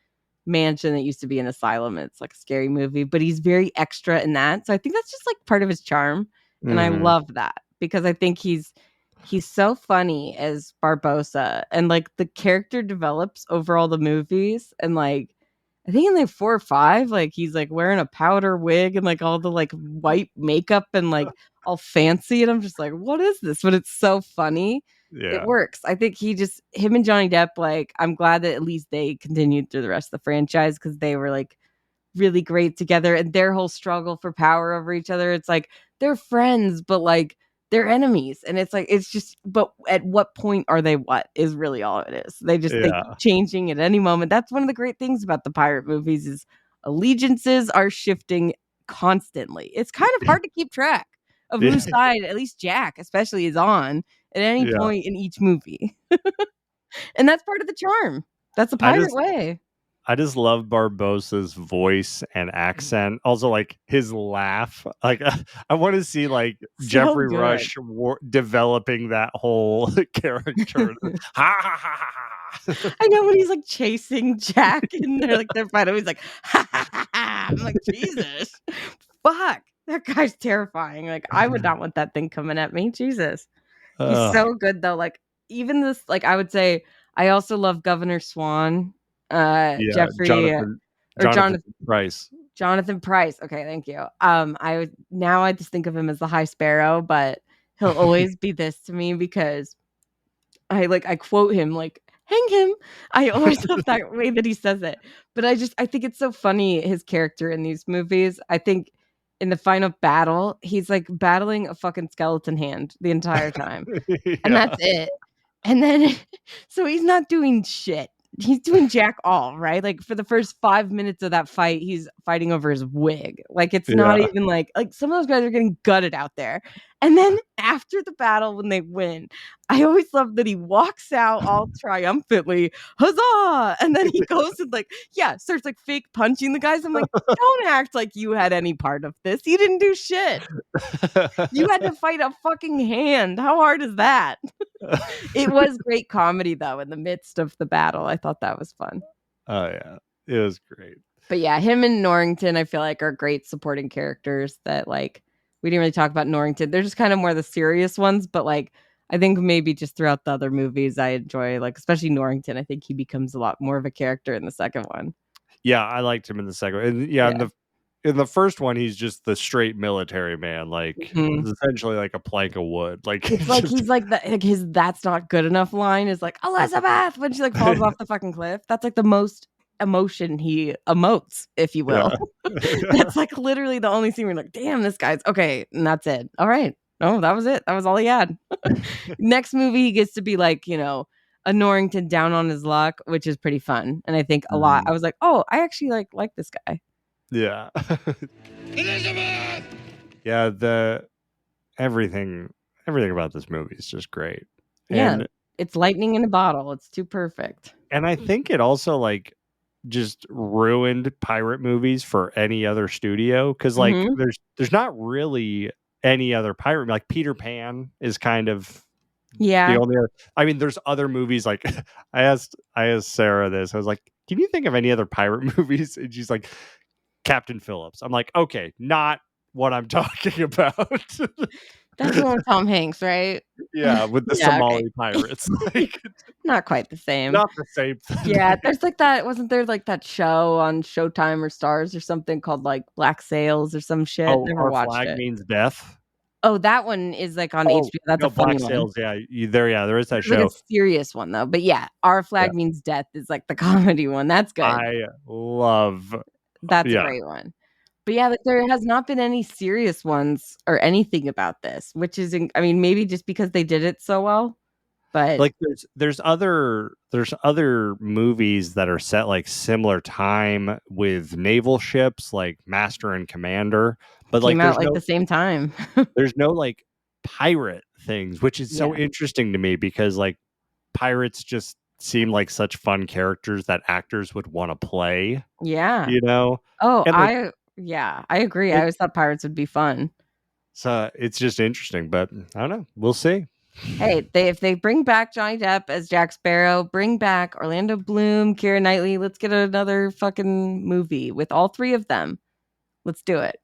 mansion that used to be an asylum. It's like a scary movie, but he's very extra in that. So I think that's just like part of his charm. And I love that because I think he's so funny as Barbosa, and like the character develops over all the movies, and like I think in like 4 or 5, like he's like wearing a powder wig and like all the like white makeup and like all fancy, and I'm just like, what is this? But it's so funny. It Yeah. works. I think him and Johnny Depp, like I'm glad that at least they continued through the rest of the franchise because they were like really great together, and their whole struggle for power over each other. It's like they're friends, but like they're enemies. And it's like, it's just, but at what point are they what is really all it is. They keep Yeah. changing at any moment. That's one of the great things about the pirate movies is allegiances are shifting constantly. It's kind of hard to keep track of Yeah. whose side, at least Jack especially, is on at any Yeah. point in each movie. And that's part of the charm. That's the I pirate just way. I just love Barbosa's voice and accent. Also, like his laugh. Like I want to see like So Jeffrey good. Rush developing that whole character. Ha ha ha ha ha. I know when he's like chasing Jack and they're fighting, he's like, ha ha ha ha. I'm like, Jesus, fuck, that guy's terrifying. Like, I would not want that thing coming at me. Jesus, he's so good though. Like, even this, like, I would say, I also love Governor Swan, Yeah, Jeffrey Jonathan Price. Jonathan Price. Okay, thank you. I just think of him as the High Sparrow, but he'll always be this to me because I quote him like hang him. I always love that way that he says it. But I think it's so funny his character in these movies. I think in the final battle, he's like battling a fucking skeleton hand the entire time. And Yeah. that's it. And then so he's not doing shit. He's doing jack all, right? Like for the first 5 minutes of that fight, he's fighting over his wig. Like it's not Yeah. even like some of those guys are getting gutted out there. And then after the battle, when they win, I always love that he walks out all triumphantly, huzzah! And then he goes and starts like fake punching the guys. I'm like, don't act like you had any part of this. You didn't do shit. You had to fight a fucking hand. How hard is that? It was great comedy though in the midst of the battle. I thought that was fun. Oh yeah, it was great. But yeah, him and Norrington I feel like are great supporting characters that like we didn't really talk about Norrington. They're just kind of more the serious ones, but like I think maybe just throughout the other movies I enjoy, like especially Norrington. I think he becomes a lot more of a character in the second one. Yeah, I liked him in the second one. And in the first one, he's just the straight military man, like essentially like a plank of wood. Like it's like he's like his "that's not good enough" line is like Elizabeth when she like falls off the fucking cliff. That's like the most emotion he emotes, if you will. Yeah. That's like literally the only scene where you're like, damn, this guy's okay, and that's it. All right. Oh, that was it. That was all he had. Next movie, he gets to be like, a Norrington down on his luck, which is pretty fun. And I think a lot. I was like, oh, I actually like this guy. Yeah. Elizabeth! Yeah, everything about this movie is just great. Yeah. And it's lightning in a bottle. It's too perfect. And I think it also like just ruined pirate movies for any other studio because like there's not really any other pirate, like Peter Pan is kind of the only other. I mean, there's other movies like I asked Sarah this. I was like, can you think of any other pirate movies? And she's like, Captain Phillips. I'm like, okay, not what I'm talking about. That's the one with Tom Hanks, right? Yeah, with the Somali pirates. Like, not quite the same. Not the same thing. Yeah, there's like that. Wasn't there like that show on Showtime or Stars or something called like Black Sails or some shit? Oh, Never Our watched Flag it. Means Death. Oh, that one is like on HBO. That's a funny Black one. Sails. Yeah, there is that It's show. like a serious one though. But yeah, Our Flag Means Death is like the comedy one. That's good. I love. That's a great one. But yeah, like there has not been any serious ones or anything about this, which is, I mean, maybe just because they did it so well. But like there's other movies that are set like similar time with naval ships like Master and Commander, but like came out like the same time. there's no like pirate things, which is so Yeah. interesting to me because like pirates just seem like such fun characters that actors would want to play, Yeah. you know? Oh, And like I agree. I always thought pirates would be fun. so it's just interesting, but I don't know. We'll see. Hey, if they bring back Johnny Depp as Jack Sparrow, bring back Orlando Bloom, Keira Knightley, let's get another fucking movie with all three of them. Let's do it.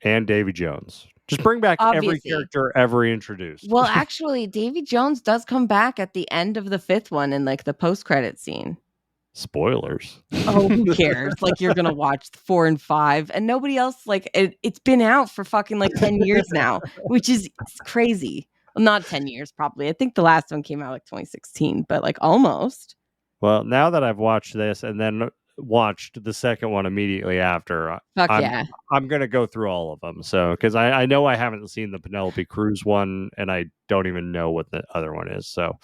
And Davy Jones. Just bring back every Obviously. character ever introduced. Well, actually, Davy Jones does come back at the end of the fifth one in like the post-credit scene. Spoilers. Oh, who cares? Like you're gonna watch 4 and 5, and nobody else. Like it's been out for fucking like 10 years now, which is crazy. Well, not 10 years, probably. I think the last one came out like 2016, but like almost. Well, now that I've watched this and then watched the second one immediately after, I'm gonna go through all of them. So because I know I haven't seen the Penelope Cruz one, and I don't even know what the other one is. So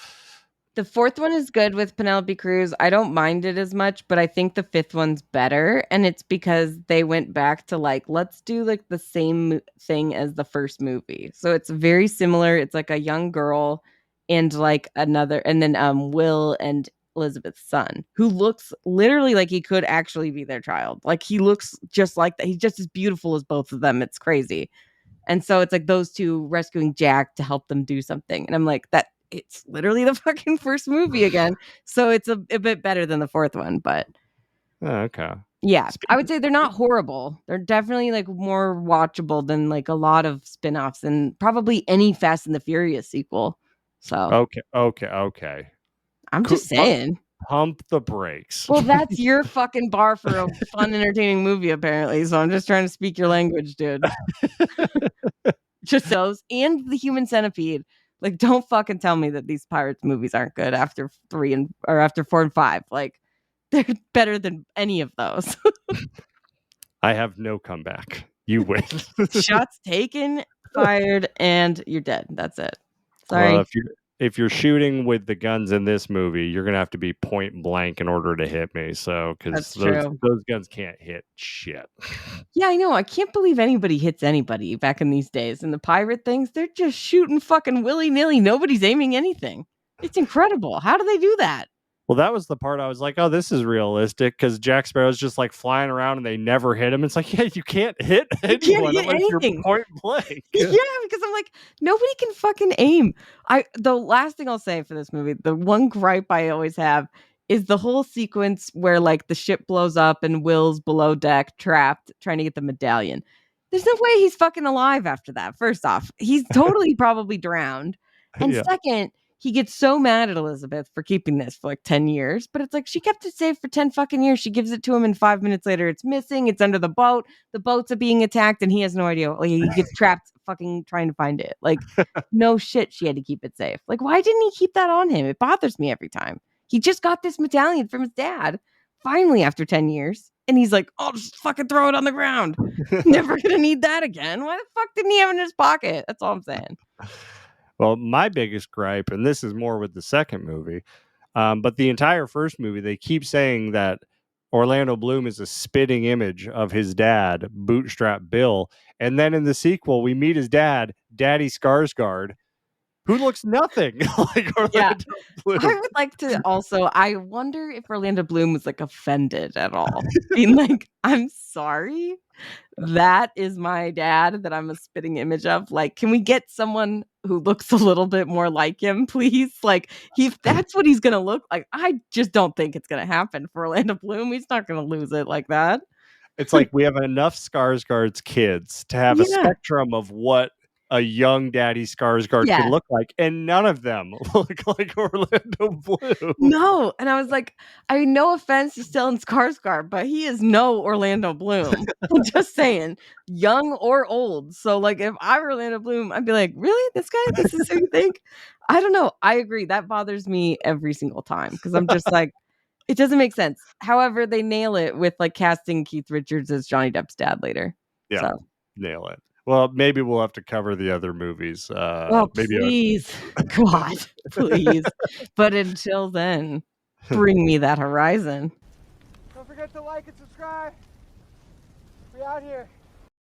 the fourth one is good with Penelope Cruz. I don't mind it as much, but I think the fifth one's better. And it's because they went back to like, let's do like the same thing as the first movie. So it's very similar. It's like a young girl and like another, and then Will and Elizabeth's son, who looks literally like he could actually be their child. Like he looks just like that. He's just as beautiful as both of them. It's crazy. And so it's like those two rescuing Jack to help them do something. And I'm like, it's literally the fucking first movie again. So it's a bit better than the fourth one, but okay. Yeah, I would say they're not horrible. They're definitely like more watchable than like a lot of spin-offs and probably any Fast and the Furious sequel. So Okay. I'm just saying. Pump the brakes. Well, that's your fucking bar for a fun, entertaining movie, apparently. So I'm just trying to speak your language, dude. Just those and the Human Centipede. Like, don't fucking tell me that these Pirates movies aren't good after 4 and 5. Like, they're better than any of those. I have no comeback. You win. Shots taken, fired, and you're dead. That's it. Sorry. Well, if you're shooting with the guns in this movie, you're gonna have to be point blank in order to hit me. So because those guns can't hit shit. Yeah, I know. I can't believe anybody hits anybody back in these days. And the pirate things, they're just shooting fucking willy-nilly. Nobody's aiming anything. It's incredible. How do they do that? Well, that was the part I was like, oh, this is realistic because Jack Sparrow's just like flying around and they never hit him. It's like, yeah, you can't hit anyone unless you're point blank. Yeah, because I'm like, nobody can fucking aim. The last thing I'll say for this movie, the one gripe I always have is the whole sequence where like the ship blows up and Will's below deck trapped trying to get the medallion. There's no way he's fucking alive after that. First off, he's totally probably drowned. And second, he gets so mad at Elizabeth for keeping this for like 10 years, but it's like she kept it safe for 10 fucking years. She gives it to him and 5 minutes later it's missing. It's under the boat. The boats are being attacked and he has no idea. Like he gets trapped fucking trying to find it. Like no shit, she had to keep it safe. Like why didn't he keep that on him? It bothers me every time. He just got this medallion from his dad finally after 10 years. And he's like, oh, just fucking throw it on the ground. Never gonna need that again. Why the fuck didn't he have it in his pocket? That's all I'm saying. Well, my biggest gripe, and this is more with the second movie, but the entire first movie, they keep saying that Orlando Bloom is a spitting image of his dad, Bootstrap Bill. And then in the sequel, we meet his dad, Daddy Skarsgård, who looks nothing like Orlando Bloom. I would like to also, I wonder if Orlando Bloom was like offended at all. Being like, I'm sorry. That is my dad that I'm a spitting image of. Like, can we get someone who looks a little bit more like him, please? Like, if that's what he's going to look like, I just don't think it's going to happen for Orlando Bloom. He's not going to lose it like that. It's like we have enough Skarsgård's kids to have a spectrum of what a young Daddy Skarsgård could look like, and none of them look like Orlando Bloom. No, and I was like, I mean, no offense to Stellan Skarsgård, but he is no Orlando Bloom. I'm just saying, young or old. So, like, if I were Orlando Bloom, I'd be like, really, this guy? This is who you think? I don't know. I agree. That bothers me every single time because I'm just like, it doesn't make sense. However, they nail it with like casting Keith Richards as Johnny Depp's dad later. Yeah, nail it. Well, maybe we'll have to cover the other movies. Oh, maybe please. God. Please. But until then, bring me that horizon. Don't forget to like and subscribe. We out here.